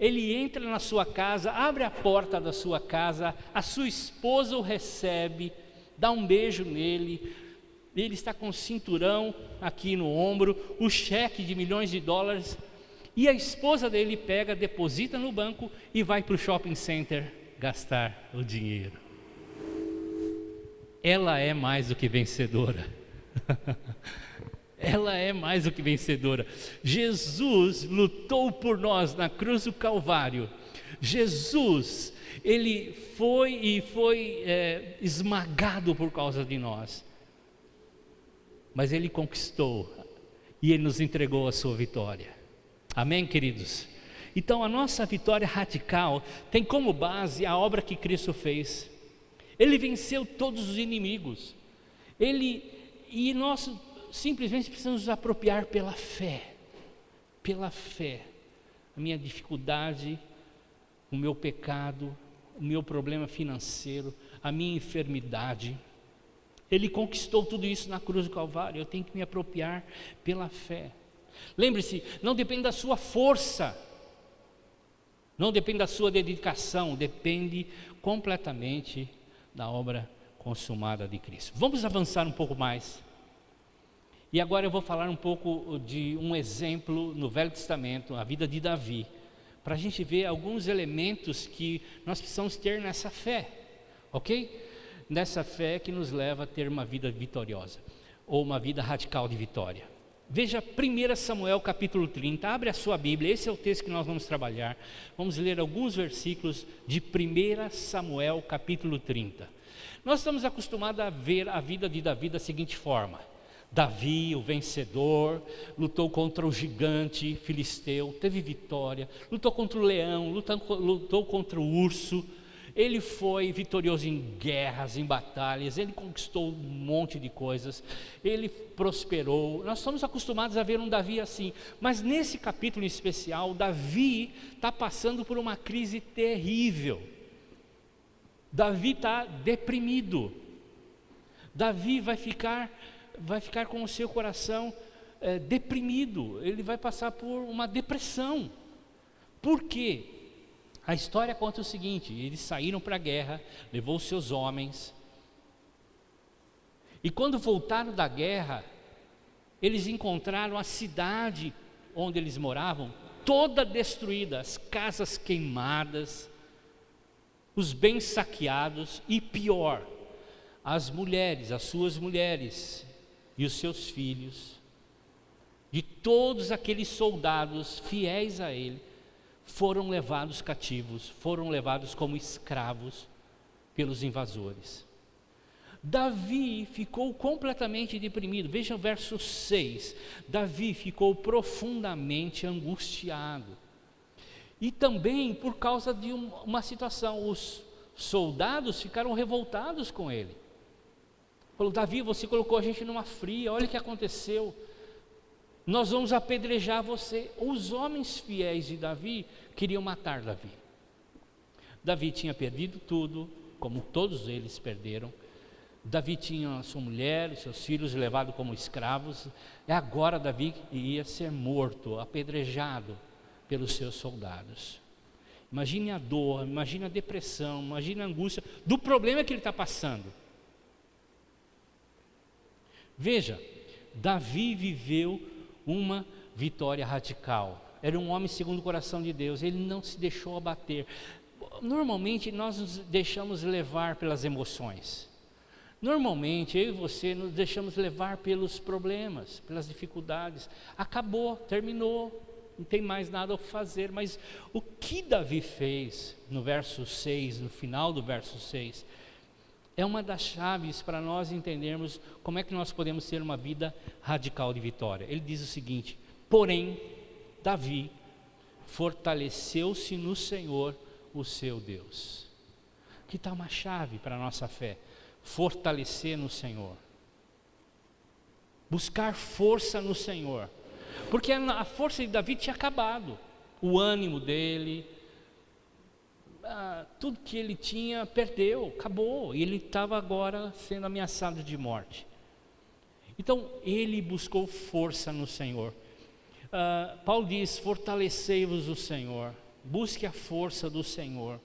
Ele entra na sua casa, abre a porta da sua casa, a sua esposa o recebe, dá um beijo nele, ele está com o cinturão aqui no ombro, o cheque de milhões de dólares, e a esposa dele pega, deposita no banco e vai para o shopping center gastar o dinheiro. Ela é mais do que vencedora. Ela é mais do que vencedora. Jesus lutou por nós na cruz do Calvário. Jesus, ele foi esmagado por causa de nós. Mas ele conquistou e ele nos entregou a sua vitória. Amém, queridos? Então a nossa vitória radical tem como base a obra que Cristo fez. Ele venceu todos os inimigos. E nós simplesmente precisamos nos apropriar pela fé. Pela fé. A minha dificuldade, o meu pecado, o meu problema financeiro, a minha enfermidade. Ele conquistou tudo isso na cruz do Calvário. Eu tenho que me apropriar pela fé. Lembre-se, não depende da sua força, não depende da sua dedicação, depende completamente da obra consumada de Cristo. Vamos avançar um pouco mais. E agora eu vou falar um pouco de um exemplo no Velho Testamento, a vida de Davi, para a gente ver alguns elementos que nós precisamos ter nessa fé, ok? Nessa fé que nos leva a ter uma vida vitoriosa, ou uma vida radical de vitória. Veja 1 Samuel capítulo 30, abre a sua Bíblia, esse é o texto que nós vamos trabalhar. Vamos ler alguns versículos de 1 Samuel capítulo 30. Nós estamos acostumados a ver a vida de Davi da seguinte forma: Davi, o vencedor, lutou contra o gigante filisteu, teve vitória, lutou contra o leão, lutou contra o urso. Ele foi vitorioso em guerras, em batalhas, ele conquistou um monte de coisas, ele prosperou. Nós estamos acostumados a ver um Davi assim, mas nesse capítulo em especial, Davi está passando por uma crise terrível. Davi está deprimido. Davi vai ficar com o seu coração deprimido, ele vai passar por uma depressão. Por quê? A história conta o seguinte: eles saíram para a guerra, levou os seus homens, e quando voltaram da guerra, eles encontraram a cidade onde eles moravam toda destruída, as casas queimadas, os bens saqueados, e pior, as suas mulheres e os seus filhos, de todos aqueles soldados fiéis a ele, foram levados cativos, foram levados como escravos pelos invasores. Davi ficou completamente deprimido. Veja o verso 6. Davi ficou profundamente angustiado. E também por causa de uma situação, os soldados ficaram revoltados com ele. Falou: Davi, você colocou a gente numa fria, olha o que aconteceu. Nós vamos apedrejar você. Os homens fiéis de Davi queriam matar Davi. Davi tinha perdido tudo, como todos eles perderam. Davi tinha a sua mulher e seus filhos levados como escravos. E agora Davi ia ser morto, apedrejado pelos seus soldados. Imagine a dor, imagine a depressão, imagine a angústia do problema que ele está passando. Veja, Davi viveu uma vitória radical. Era um homem segundo o coração de Deus. Ele não se deixou abater. Normalmente nós nos deixamos levar pelas emoções. Normalmente eu e você nos deixamos levar pelos problemas, pelas dificuldades. Acabou, terminou, não tem mais nada a fazer. Mas o que Davi fez no verso 6, no final do verso 6, É uma das chaves para nós entendermos como é que nós podemos ter uma vida radical de vitória. Ele diz o seguinte: porém, Davi fortaleceu-se no Senhor, o seu Deus. Aqui está uma chave para a nossa fé: fortalecer no Senhor, buscar força no Senhor, porque a força de Davi tinha acabado, o ânimo dele, tudo que ele tinha perdeu, acabou, e ele estava agora sendo ameaçado de morte. Então ele buscou força no Senhor. Paulo diz: fortalecei-vos o Senhor, busque a força do Senhor.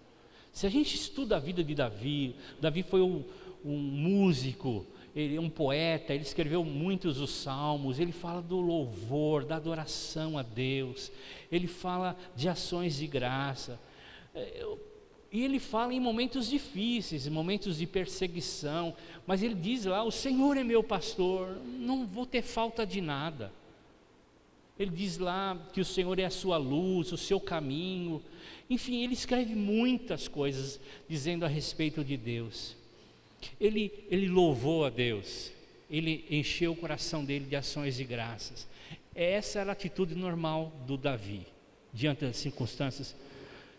Se a gente estuda a vida de Davi, Davi foi um músico, ele é um poeta, ele escreveu muitos os salmos, ele fala do louvor, da adoração a Deus, ele fala de ações de graça, e ele fala em momentos difíceis, em momentos de perseguição, mas ele diz lá: o Senhor é meu pastor, não vou ter falta de nada. Ele diz lá que o Senhor é a sua luz, o seu caminho. Enfim, ele escreve muitas coisas dizendo a respeito de Deus. Ele louvou a Deus, ele encheu o coração dele de ações de graças. Essa era a atitude normal do Davi, diante das circunstâncias.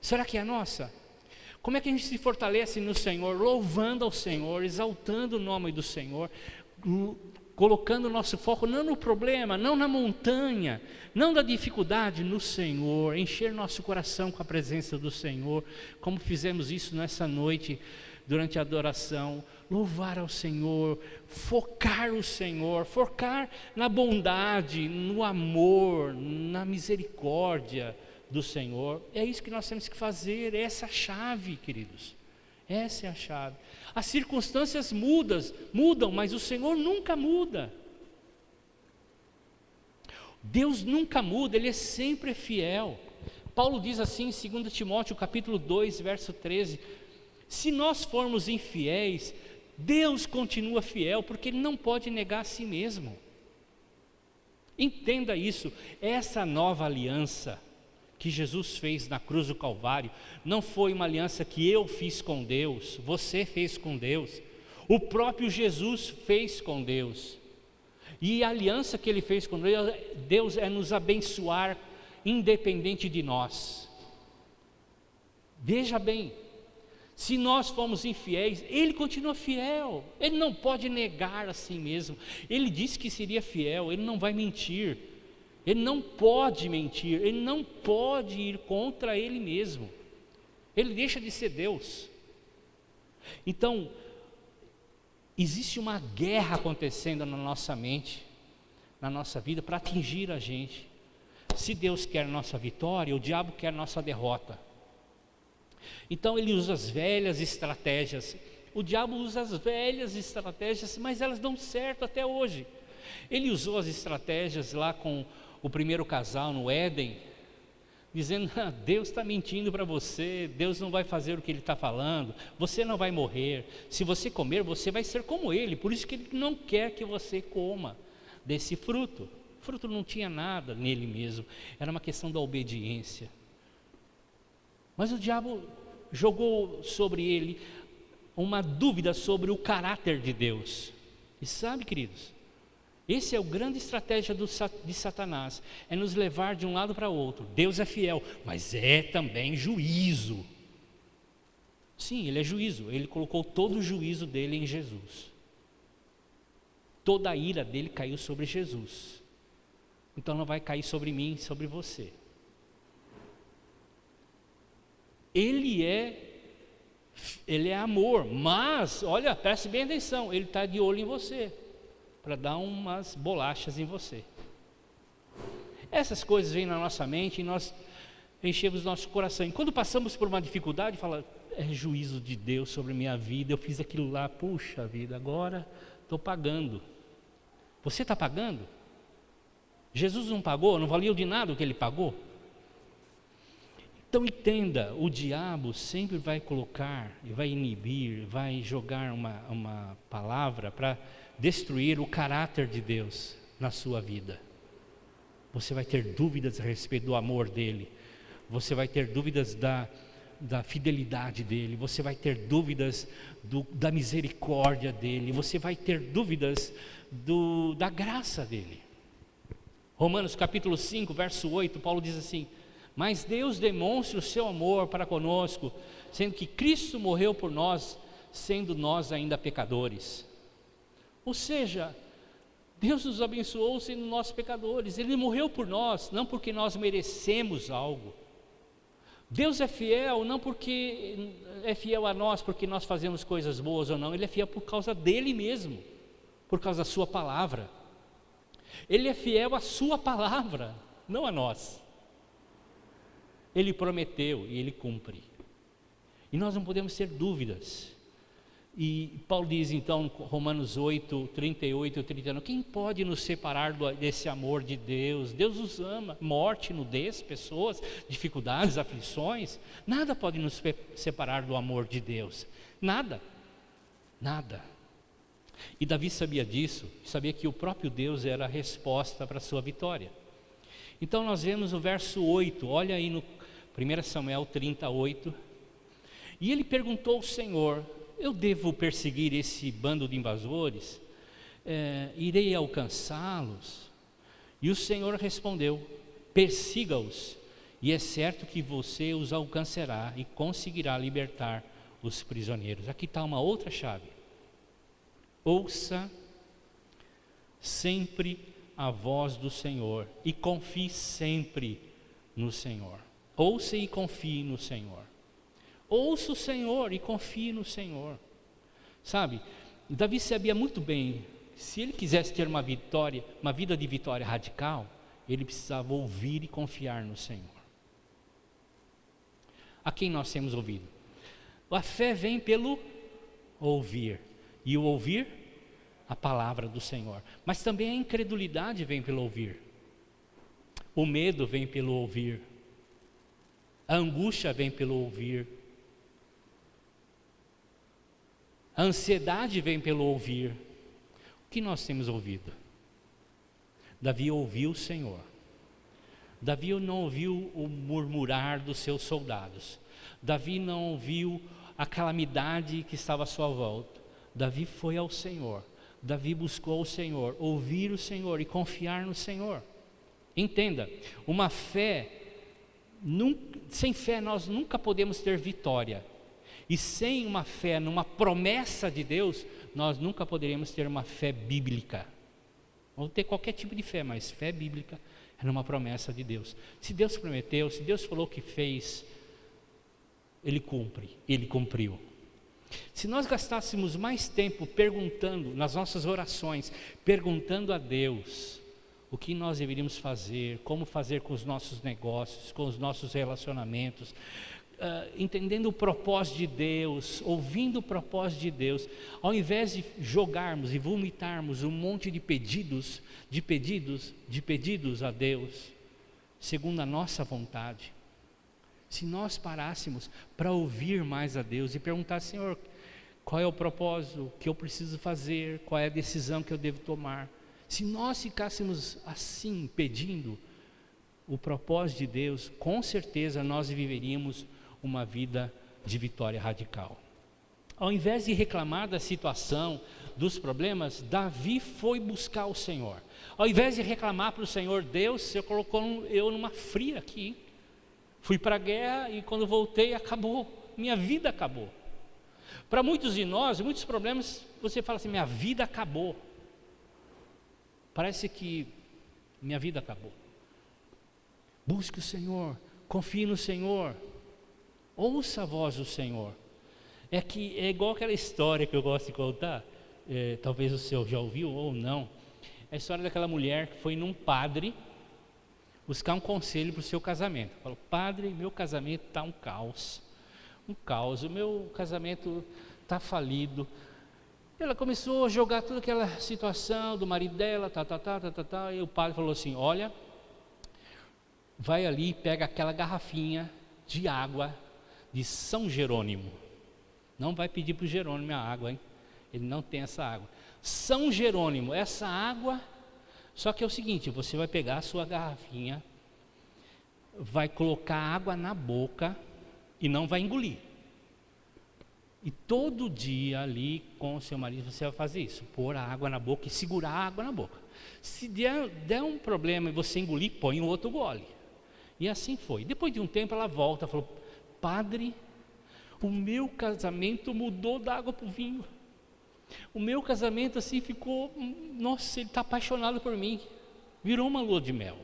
Será que é a nossa? Como é que a gente se fortalece no Senhor? Louvando ao Senhor, exaltando o nome do Senhor, colocando o nosso foco não no problema, não na montanha, não da dificuldade, no Senhor, encher nosso coração com a presença do Senhor, como fizemos isso nessa noite, durante a adoração. Louvar ao Senhor, focar o Senhor, focar na bondade, no amor, na misericórdia do Senhor. É isso que nós temos que fazer, essa é a chave, queridos. Essa é a chave. As circunstâncias mudam, mas o Senhor nunca muda. Deus nunca muda, Ele é sempre fiel. Paulo diz assim em 2 Timóteo capítulo 2, verso 13: se nós formos infiéis, Deus continua fiel, porque Ele não pode negar a si mesmo. Entenda isso, essa nova aliança que Jesus fez na cruz do Calvário, não foi uma aliança que eu fiz com Deus, você fez com Deus, o próprio Jesus fez com Deus, e a aliança que Ele fez com Deus é nos abençoar, independente de nós. Veja bem, se nós formos infiéis, Ele continua fiel, Ele não pode negar a si mesmo, Ele disse que seria fiel, Ele não vai mentir, Ele não pode mentir, Ele não pode ir contra Ele mesmo, Ele deixa de ser Deus. Então, existe uma guerra acontecendo na nossa mente, na nossa vida, para atingir a gente. Se Deus quer nossa vitória, o diabo quer nossa derrota. Então ele usa as velhas estratégias, o diabo usa as velhas estratégias, mas elas dão certo até hoje. Ele usou as estratégias lá com o primeiro casal no Éden, dizendo: Deus está mentindo para você, Deus não vai fazer o que Ele está falando, você não vai morrer, se você comer você vai ser como Ele, por isso que Ele não quer que você coma desse fruto. O fruto não tinha nada nele mesmo, era uma questão da obediência. Mas o diabo jogou sobre ele uma dúvida sobre o caráter de Deus. E sabe, queridos, esse é o grande estratégia de Satanás, é nos levar de um lado para o outro. Deus é fiel, mas é também juízo. Sim, Ele é juízo, Ele colocou todo o juízo dele em Jesus. Toda a ira dele caiu sobre Jesus. Então não vai cair sobre mim, sobre você. Ele é amor, mas, olha, preste bem atenção, Ele está de olho em você, para dar umas bolachas em você. Essas coisas vêm na nossa mente e nós enchemos nosso coração. E quando passamos por uma dificuldade, fala: é juízo de Deus sobre a minha vida, eu fiz aquilo lá, puxa vida, agora estou pagando. Você está pagando? Jesus não pagou, não valeu de nada o que Ele pagou? Então entenda, o diabo sempre vai colocar, vai inibir, vai jogar uma palavra para destruir o caráter de Deus na sua vida. Você vai ter dúvidas a respeito do amor dele, você vai ter dúvidas da fidelidade dEle, você vai ter dúvidas da misericórdia dEle, você vai ter dúvidas da graça dEle. Romanos capítulo 5, verso 8, Paulo diz assim: mas Deus demonstra o seu amor para conosco, sendo que Cristo morreu por nós, sendo nós ainda pecadores. Ou seja, Deus nos abençoou sendo nós pecadores, Ele morreu por nós, não porque nós merecemos algo. Deus é fiel, não porque é fiel a nós, porque nós fazemos coisas boas ou não, Ele é fiel por causa dEle mesmo, por causa da sua palavra. Ele é fiel à sua palavra, não a nós. Ele prometeu e Ele cumpre. E nós não podemos ter dúvidas. E Paulo diz então, Romanos 8, 38 e 39, quem pode nos separar desse amor de Deus? Deus nos ama. Morte, nudez, pessoas, dificuldades, aflições, nada pode nos separar do amor de Deus. Nada, nada. E Davi sabia disso, sabia que o próprio Deus era a resposta para a sua vitória. Então nós vemos o verso 8, olha aí no 1 Samuel 38, e ele perguntou ao Senhor: eu devo perseguir esse bando de invasores? Irei alcançá-los? E o Senhor respondeu: persiga-os, e é certo que você os alcançará e conseguirá libertar os prisioneiros. Aqui está uma outra chave. Ouça sempre a voz do Senhor e confie sempre no Senhor. Ouça e confie no Senhor. Ouça o Senhor e confie no Senhor. Sabe, Davi sabia muito bem, se ele quisesse ter uma vida de vitória radical, ele precisava ouvir e confiar no Senhor. A quem nós temos ouvido? A fé vem pelo ouvir, e o ouvir, a palavra do Senhor. Mas também a incredulidade vem pelo ouvir. O medo vem pelo ouvir. A angústia vem pelo ouvir. A ansiedade vem pelo ouvir. O que nós temos ouvido? Davi ouviu o Senhor. Davi não ouviu o murmurar dos seus soldados. Davi não ouviu a calamidade que estava à sua volta. Davi foi ao Senhor. Davi buscou o Senhor, ouvir o Senhor e confiar no Senhor. Entenda, uma fé, sem fé nós nunca podemos ter vitória. E sem uma fé numa promessa de Deus, nós nunca poderemos ter uma fé bíblica. Ou ter qualquer tipo de fé, mas fé bíblica é numa promessa de Deus. Se Deus prometeu, se Deus falou que fez, Ele cumpre, Ele cumpriu. Se nós gastássemos mais tempo perguntando, nas nossas orações, perguntando a Deus o que nós deveríamos fazer, como fazer com os nossos negócios, com os nossos relacionamentos, entendendo o propósito de Deus, ouvindo o propósito de Deus, ao invés de jogarmos e vomitarmos um monte de pedidos a Deus, segundo a nossa vontade, se nós parássemos para ouvir mais a Deus e perguntar: Senhor, qual é o propósito que eu preciso fazer, qual é a decisão que eu devo tomar, se nós ficássemos assim pedindo o propósito de Deus, com certeza nós viveríamos uma vida de vitória radical. Ao invés de reclamar da situação, dos problemas, Davi foi buscar o Senhor. Ao invés de reclamar para o Senhor: Deus, você colocou eu numa fria aqui, fui para a guerra e quando voltei acabou, minha vida acabou. Para muitos de nós, muitos problemas, você fala assim: minha vida acabou. Parece que minha vida acabou. Busque o Senhor, confie no Senhor, ouça a voz do Senhor. É igual aquela história que eu gosto de contar, talvez o senhor já ouviu ou não. É a história daquela mulher que foi num padre buscar um conselho para o seu casamento. Falou: padre, meu casamento está um caos, o meu casamento está falido. Ela começou a jogar toda aquela situação do marido dela, e o padre falou assim: olha, vai ali e pega aquela garrafinha de água de São Jerônimo. Não vai pedir para o Jerônimo a água, hein? Ele não tem essa água. São Jerônimo, essa água. Só que é o seguinte: você vai pegar a sua garrafinha, vai colocar água na boca e não vai engolir. E todo dia ali com o seu marido você vai fazer isso, pôr a água na boca e segurar a água na boca. Se der um problema e você engolir, põe um outro gole. E assim foi. Depois de um tempo ela volta e falou: padre, o meu casamento mudou da água para o vinho. O meu casamento assim ficou, nossa, ele está apaixonado por mim. Virou uma lua de mel.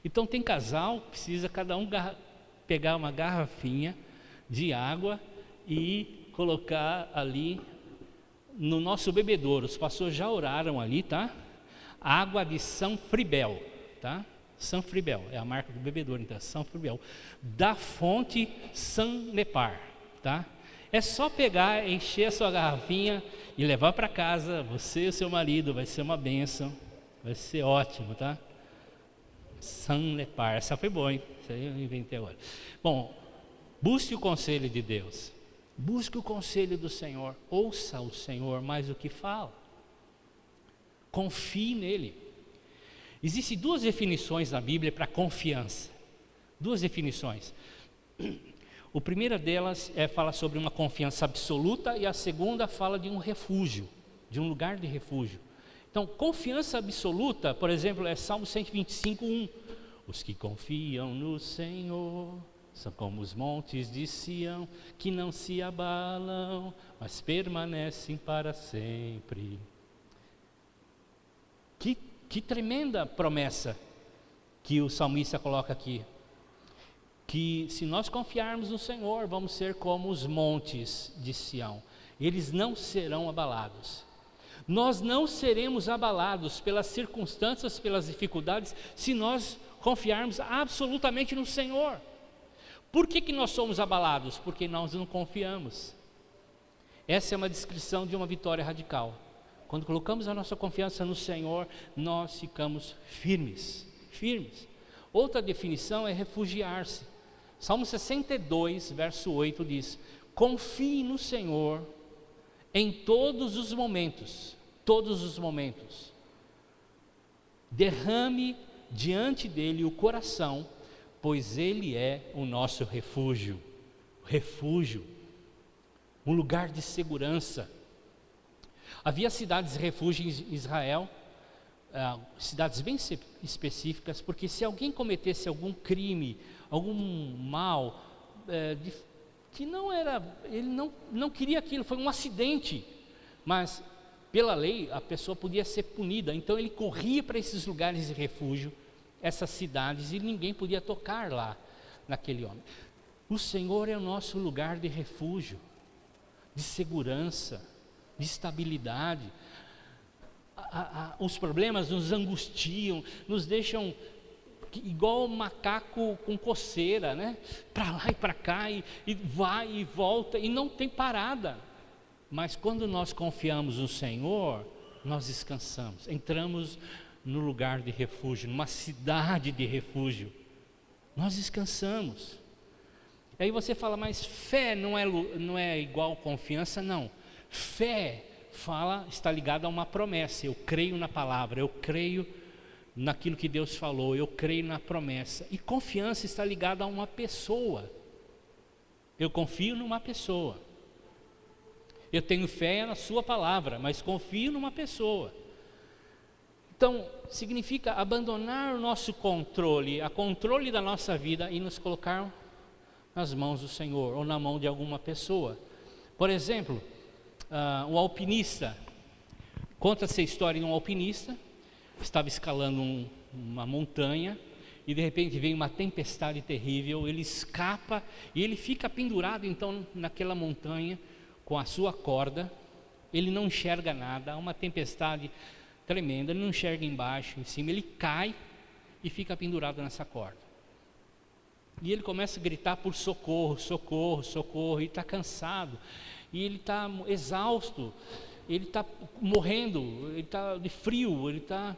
Então tem casal que precisa cada um pegar uma garrafinha de água e colocar ali no nosso bebedouro. Os pastores já oraram ali, tá? Água de São Fribel, tá? São Fribel, é a marca do bebedouro, então, São Fribel, da fonte San Nepar, tá? É só pegar, encher a sua garrafinha e levar para casa, você e o seu marido, vai ser uma bênção, vai ser ótimo, tá? San Nepar, essa foi boa, hein? Isso aí eu inventei agora. Bom, busque o conselho de Deus, busque o conselho do Senhor, ouça o Senhor mais do que fala, confie nele. Existem duas definições na Bíblia para confiança, duas definições. A primeira delas fala sobre uma confiança absoluta e a segunda fala de um refúgio, de um lugar de refúgio. Então, confiança absoluta, por exemplo, é Salmo 125:1. Os que confiam no Senhor são como os montes de Sião, que não se abalam, mas permanecem para sempre. Que tremenda promessa que o salmista coloca aqui. Que se nós confiarmos no Senhor, vamos ser como os montes de Sião. Eles não serão abalados. Nós não seremos abalados pelas circunstâncias, pelas dificuldades, se nós confiarmos absolutamente no Senhor. Por que nós somos abalados? Porque nós não confiamos. Essa é uma descrição de uma vitória radical. Quando colocamos a nossa confiança no Senhor, nós ficamos firmes, firmes. Outra definição é refugiar-se. Salmo 62, verso 8 diz: confie no Senhor em todos os momentos, derrame diante dele o coração, pois ele é o nosso refúgio, um lugar de segurança. Havia cidades de refúgio em Israel, cidades bem específicas, porque se alguém cometesse algum crime, algum mal, que não era, ele não queria aquilo, foi um acidente, mas pela lei a pessoa podia ser punida, então ele corria para esses lugares de refúgio, essas cidades, e ninguém podia tocar lá naquele homem. O Senhor é o nosso lugar de refúgio, de segurança, de estabilidade. Os problemas nos angustiam, nos deixam igual macaco com coceira, né? Para lá e para cá, e vai e volta, e não tem parada. Mas quando nós confiamos no Senhor, nós descansamos, entramos no lugar de refúgio, numa cidade de refúgio, nós descansamos. Aí você fala, mas fé não é igual confiança? Não. Fé está ligado a uma promessa. Eu creio na palavra, eu creio naquilo que Deus falou, eu creio na promessa. E confiança está ligada a uma pessoa. Eu confio numa pessoa. Eu tenho fé na sua palavra, mas confio numa pessoa. Então, significa abandonar o nosso controle, a controle da nossa vida, e nos colocar nas mãos do Senhor, ou na mão de alguma pessoa. Por exemplo, um alpinista, conta-se a história de um alpinista, estava escalando uma montanha, e de repente vem uma tempestade terrível, ele escapa, e ele fica pendurado então naquela montanha, com a sua corda, ele não enxerga nada, há uma tempestade tremenda, ele não enxerga embaixo, em cima, ele cai e fica pendurado nessa corda. E ele começa a gritar por socorro, socorro, socorro, e está cansado, e ele está exausto, ele está morrendo, ele está de frio, ele está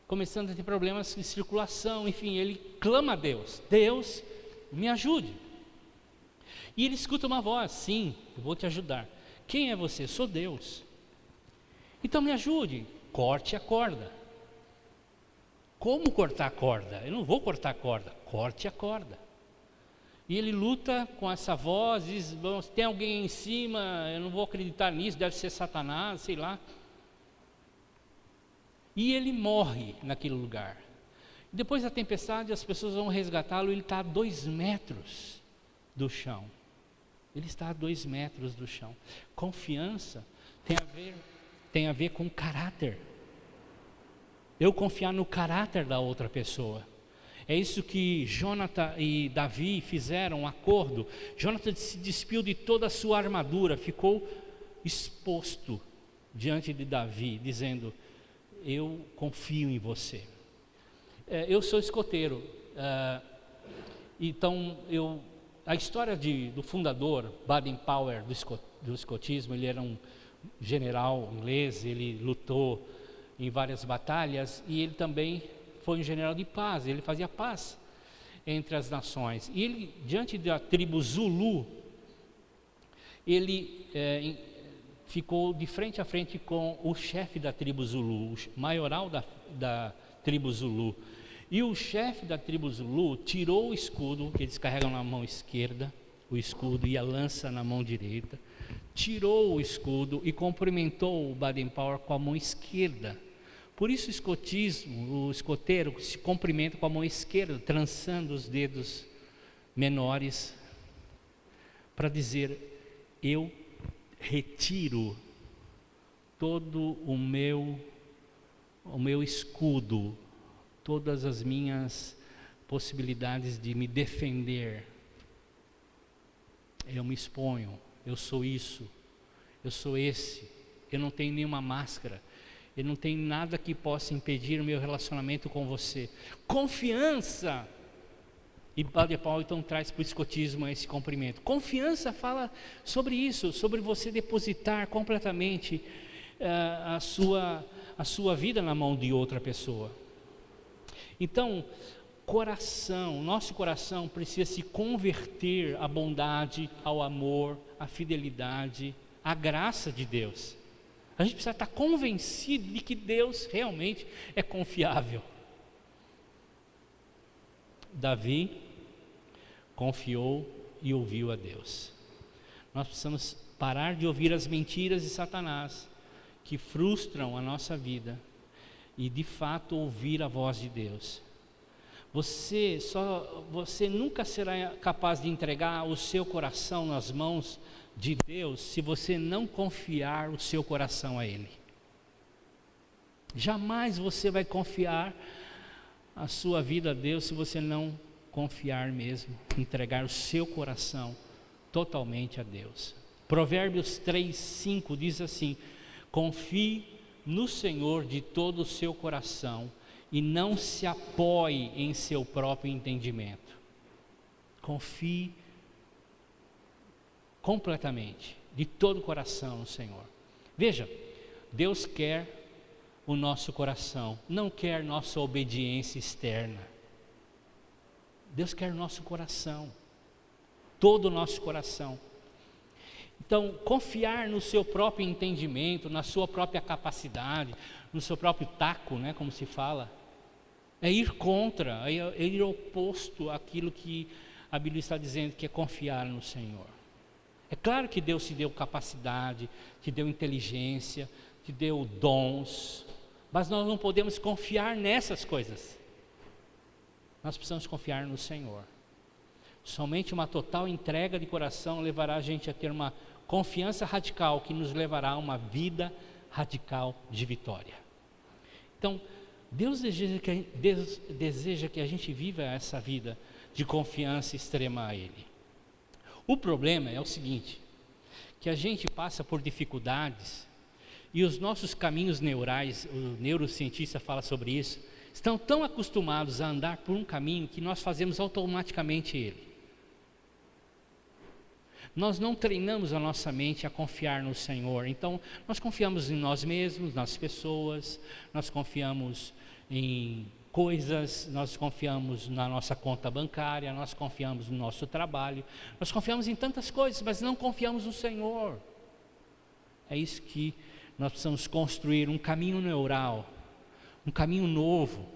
começando a ter problemas de circulação, enfim, ele clama a Deus, Deus me ajude. E ele escuta uma voz, sim, eu vou te ajudar. Quem é você? Sou Deus. Então me ajude, corte a corda. Como cortar a corda? Eu não vou cortar a corda, corte a corda. E ele luta com essa voz, diz, tem alguém em cima, eu não vou acreditar nisso, deve ser Satanás, sei lá. E ele morre naquele lugar. Depois da tempestade, as pessoas vão resgatá-lo, ele está a 2 metros do chão. Ele está a 2 metros do chão. Confiança tem a ver com caráter. Eu confiar no caráter da outra pessoa. É isso que Jonathan e Davi fizeram um acordo. Jonathan se despiu de toda a sua armadura, ficou exposto diante de Davi, dizendo: eu confio em você. Eu sou escoteiro, então a história do fundador Baden-Powell do escotismo, ele era um general inglês, ele lutou em várias batalhas e ele também foi um general de paz, ele fazia paz entre as nações. E ele, diante da tribo Zulu, ele ficou de frente a frente com o chefe da tribo Zulu, o maioral da tribo Zulu. E o chefe da tribo Zulu tirou o escudo, que eles carregam na mão esquerda, o escudo e a lança na mão direita, tirou o escudo e cumprimentou o Baden-Powell com a mão esquerda. Por isso o escotismo, o escoteiro se cumprimenta com a mão esquerda, trançando os dedos menores, para dizer: eu retiro todo o meu escudo, todas as minhas possibilidades de me defender. Eu me exponho, eu sou isso, eu sou esse, eu não tenho nenhuma máscara, eu não tenho nada que possa impedir o meu relacionamento com você. Confiança, e Baden-Powell então traz para o escotismo esse cumprimento. Confiança fala sobre isso, sobre você depositar completamente a sua vida na mão de outra pessoa. Então, nosso coração precisa se converter à bondade, ao amor, à fidelidade, à graça de Deus. A gente precisa estar convencido de que Deus realmente é confiável. Davi confiou e ouviu a Deus. Nós precisamos parar de ouvir as mentiras de Satanás, que frustram a nossa vida, e de fato ouvir a voz de Deus. Você nunca será capaz de entregar o seu coração nas mãos de Deus se você não confiar o seu coração a Ele. Jamais você vai confiar a sua vida a Deus se você não confiar mesmo, entregar o seu coração totalmente a Deus. Provérbios 3:5 diz assim: confie no Senhor de todo o seu coração e não se apoie em seu próprio entendimento. Confie completamente, de todo o coração no Senhor. Veja, Deus quer o nosso coração, não quer nossa obediência externa. Deus quer o nosso coração, todo o nosso coração. Então, confiar no seu próprio entendimento, na sua própria capacidade, no seu próprio taco, né, como se fala, é ir contra, é ir oposto àquilo que a Bíblia está dizendo que é confiar no Senhor. É claro que Deus te deu capacidade, te deu inteligência, te deu dons, mas nós não podemos confiar nessas coisas. Nós precisamos confiar no Senhor. Somente uma total entrega de coração levará a gente a ter uma confiança radical que nos levará a uma vida radical de vitória. Então, Deus deseja que a gente viva essa vida de confiança extrema a Ele. O problema é o seguinte, que a gente passa por dificuldades e os nossos caminhos neurais, o neurocientista fala sobre isso, estão tão acostumados a andar por um caminho que nós fazemos automaticamente ele. Nós não treinamos a nossa mente a confiar no Senhor, então nós confiamos em nós mesmos, nas pessoas, nós confiamos em coisas, nós confiamos na nossa conta bancária, nós confiamos no nosso trabalho, nós confiamos em tantas coisas, mas não confiamos no Senhor. É isso que nós precisamos construir, um caminho neural, um caminho novo.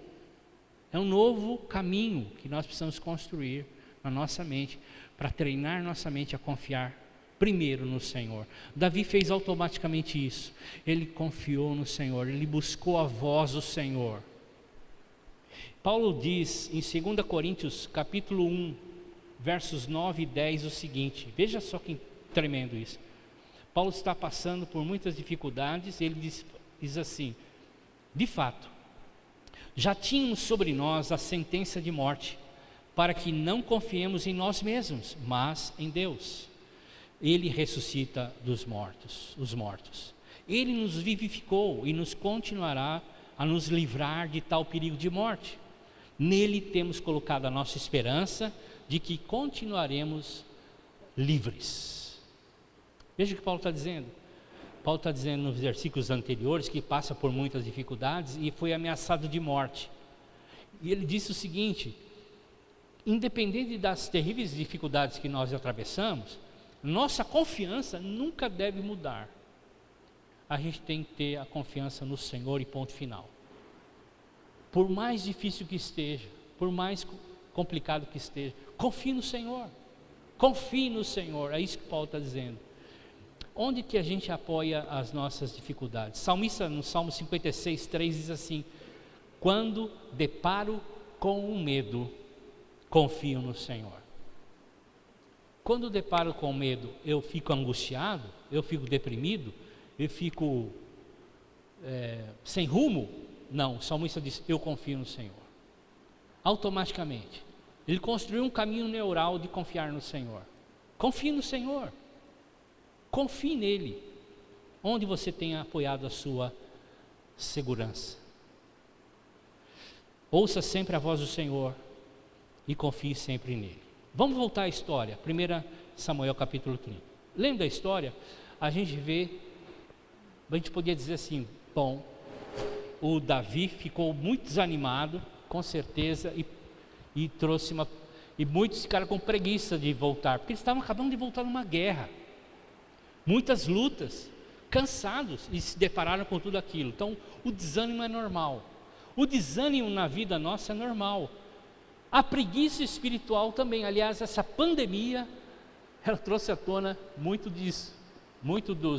É um novo caminho que nós precisamos construir na nossa mente, para treinar nossa mente a confiar primeiro no Senhor. Davi fez automaticamente isso. Ele confiou no Senhor, ele buscou a voz do Senhor. Paulo diz em 2 Coríntios capítulo 1, versos 9 e 10 o seguinte, veja só que tremendo isso. Paulo está passando por muitas dificuldades, ele diz assim: de fato, já tínhamos sobre nós a sentença de morte, para que não confiemos em nós mesmos, mas em Deus. Ele ressuscita os mortos. Ele nos vivificou e nos continuará a nos livrar de tal perigo de morte. Nele temos colocado a nossa esperança de que continuaremos livres. Veja o que Paulo está dizendo. Paulo está dizendo nos versículos anteriores que passa por muitas dificuldades e foi ameaçado de morte. E ele disse o seguinte: independente das terríveis dificuldades que nós atravessamos, nossa confiança nunca deve mudar. A gente tem que ter a confiança no Senhor e ponto final. Por mais difícil que esteja, por mais complicado que esteja, confie no Senhor. Confie no Senhor, é isso que Paulo está dizendo. Onde que a gente apoia as nossas dificuldades? Salmista, no Salmo 56, 3 diz assim: quando deparo com o medo, confio no Senhor. Quando deparo com medo, eu fico angustiado, eu fico deprimido, eu fico sem rumo? Não, o salmista diz: eu confio no Senhor. Automaticamente, ele construiu um caminho neural de confiar no Senhor. Confie no Senhor, confie nele. Onde você tem apoiado a sua segurança? Ouça sempre a voz do Senhor e confie sempre nele. Vamos voltar à história, 1 Samuel capítulo 30. Lembra da história? A gente podia dizer assim: bom, o Davi ficou muito desanimado, com certeza, e trouxe e muitos ficaram com preguiça de voltar, porque eles estavam acabando de voltar numa guerra, muitas lutas, cansados, e se depararam com tudo aquilo. Então o desânimo é normal, o desânimo na vida nossa é normal, a preguiça espiritual também. Aliás, essa pandemia, ela trouxe à tona muito disso, muito do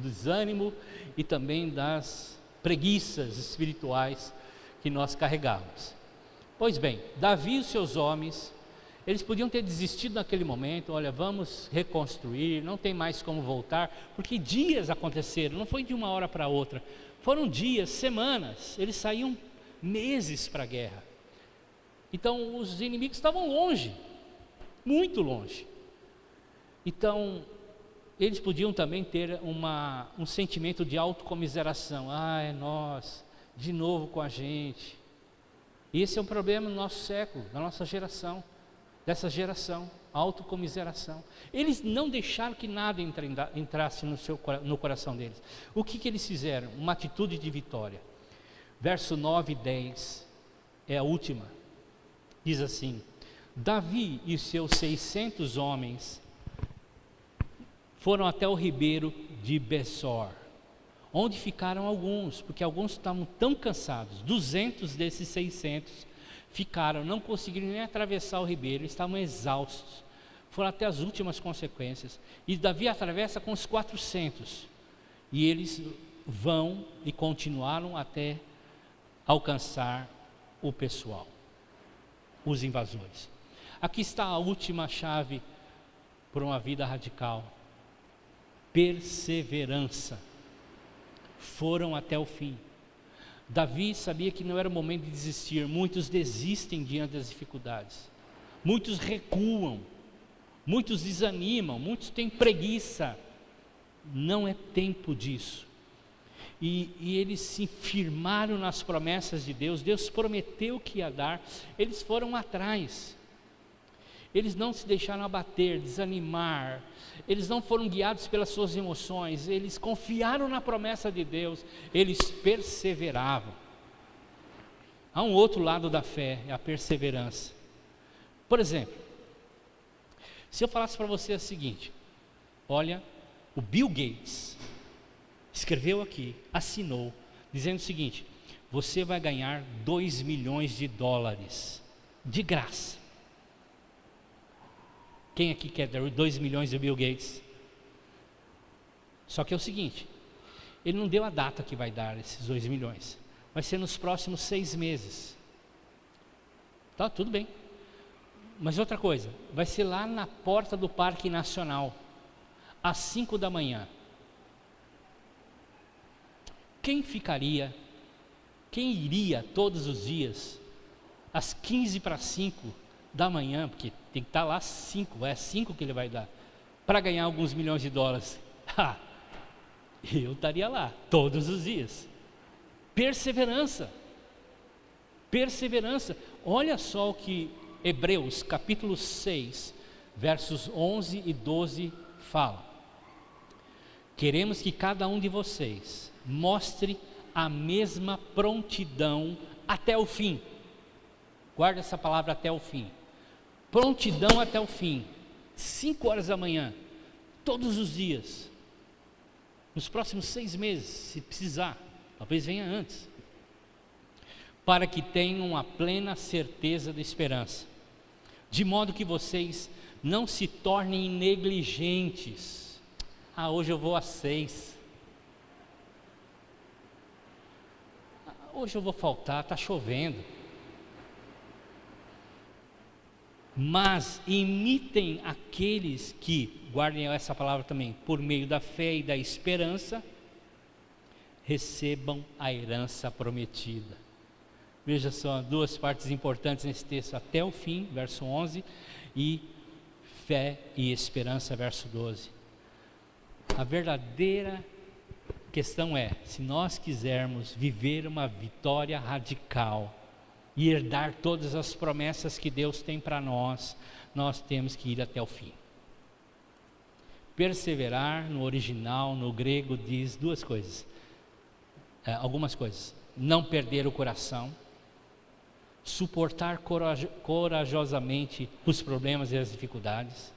desânimo e também das preguiças espirituais que nós carregávamos. Pois bem, Davi e os seus homens, eles podiam ter desistido naquele momento: olha, vamos reconstruir, não tem mais como voltar, porque dias aconteceram, não foi de uma hora para outra, foram dias, semanas, eles saíam meses para a guerra. Então os inimigos estavam longe, muito longe. Então eles podiam também ter um sentimento de autocomiseração: é nós, de novo com a gente. E esse é um problema no nosso século, da nossa geração, dessa geração, autocomiseração. Eles não deixaram que nada entrasse no coração deles. O que eles fizeram? Uma atitude de vitória. Verso 9 e 10 é a última. Diz assim: Davi e seus 600 homens foram até o ribeiro de Besor, onde ficaram alguns, porque alguns estavam tão cansados. 200 desses 600 ficaram, não conseguiram nem atravessar o ribeiro, estavam exaustos, foram até as últimas consequências. E Davi atravessa com os 400, e eles vão e continuaram até alcançar o pessoal, os invasores. Aqui está a última chave para uma vida radical: perseverança. Foram até o fim. Davi sabia que não era o momento de desistir. Muitos desistem diante das dificuldades, muitos recuam, muitos desanimam, muitos têm preguiça. Não é tempo disso. E eles se firmaram nas promessas de Deus. Deus prometeu que ia dar, eles foram atrás. Eles não se deixaram abater, desanimar, eles não foram guiados pelas suas emoções, eles confiaram na promessa de Deus, eles perseveravam. Há um outro lado da fé, é a perseverança. Por exemplo, se eu falasse para você o seguinte: olha, o Bill Gates escreveu aqui, assinou, dizendo o seguinte: você vai ganhar $2 milhões de graça. Quem aqui quer 2 milhões do Bill Gates? Só que é o seguinte, ele não deu a data que vai dar esses 2 milhões. Vai ser nos próximos 6 meses. Tá, tudo bem. Mas outra coisa, vai ser lá na porta do Parque Nacional, às 5 da manhã. Quem iria todos os dias, às 15 para 5 da manhã, porque tem que estar lá às 5, é às 5 que ele vai dar, para ganhar alguns milhões de dólares? Eu estaria lá, todos os dias. Perseverança. Olha só o que Hebreus capítulo 6, versos 11 e 12 fala. Queremos que cada um de vocês mostre a mesma prontidão até o fim. Guarda essa palavra, até o fim. Prontidão até o fim. 5 horas da manhã, todos os dias. Nos próximos 6 meses, se precisar. Talvez venha antes. Para que tenham a plena certeza da esperança. De modo que vocês não se tornem negligentes. Hoje eu vou às 6. Hoje eu vou faltar, está chovendo. Mas imitem aqueles que, guardem essa palavra também, por meio da fé e da esperança, recebam a herança prometida. Veja só, 2 partes importantes nesse texto, até o fim, verso 11, e fé e esperança, verso 12. A verdadeira questão é, se nós quisermos viver uma vitória radical e herdar todas as promessas que Deus tem para nós, nós temos que ir até o fim. Perseverar, no original, no grego, diz 2 coisas, algumas coisas. Não perder o coração, suportar corajosamente os problemas e as dificuldades,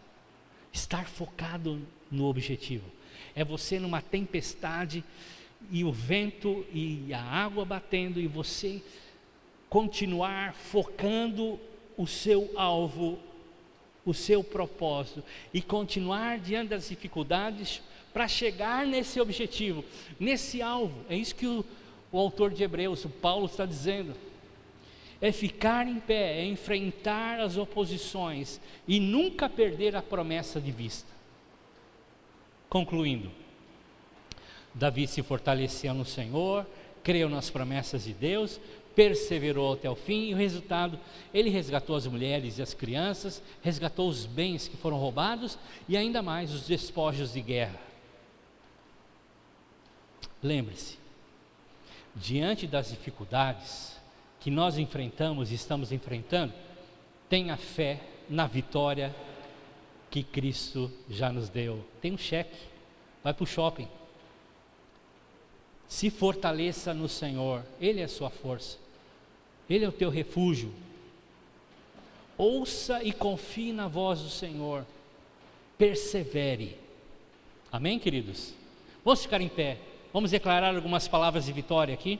estar focado no objetivo. É você numa tempestade e o vento e a água batendo e você continuar focando o seu alvo, o seu propósito e continuar diante das dificuldades para chegar nesse objetivo, nesse alvo. É isso que o autor de Hebreus, o Paulo, está dizendo. É ficar em pé, é enfrentar as oposições e nunca perder a promessa de vista. Concluindo, Davi se fortaleceu no Senhor, creu nas promessas de Deus, perseverou até o fim e o resultado, ele resgatou as mulheres e as crianças, resgatou os bens que foram roubados e ainda mais os despojos de guerra. Lembre-se, diante das dificuldades que nós enfrentamos e estamos enfrentando, tenha fé na vitória que Cristo já nos deu. Tem um cheque, vai para o shopping. Se fortaleça no Senhor, Ele é a sua força, Ele é o teu refúgio. Ouça e confie na voz do Senhor, persevere. Amém, queridos? Vamos ficar em pé, vamos declarar algumas palavras de vitória aqui.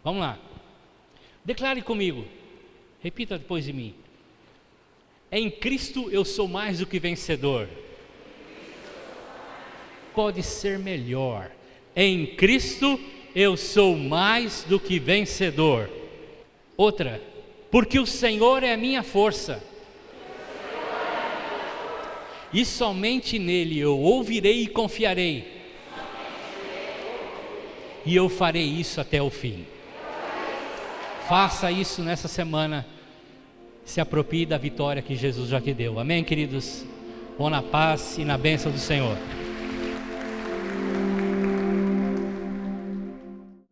Vamos lá, declare comigo, repita depois de mim. Em Cristo eu sou mais do que vencedor. Pode ser melhor. Em Cristo eu sou mais do que vencedor. Outra, porque o Senhor é a minha força. E somente nele eu ouvirei e confiarei. E eu farei isso até o fim. Faça isso nessa semana. Se aproprie da vitória que Jesus já te deu. Amém, queridos? Vão na paz e na bênção do Senhor.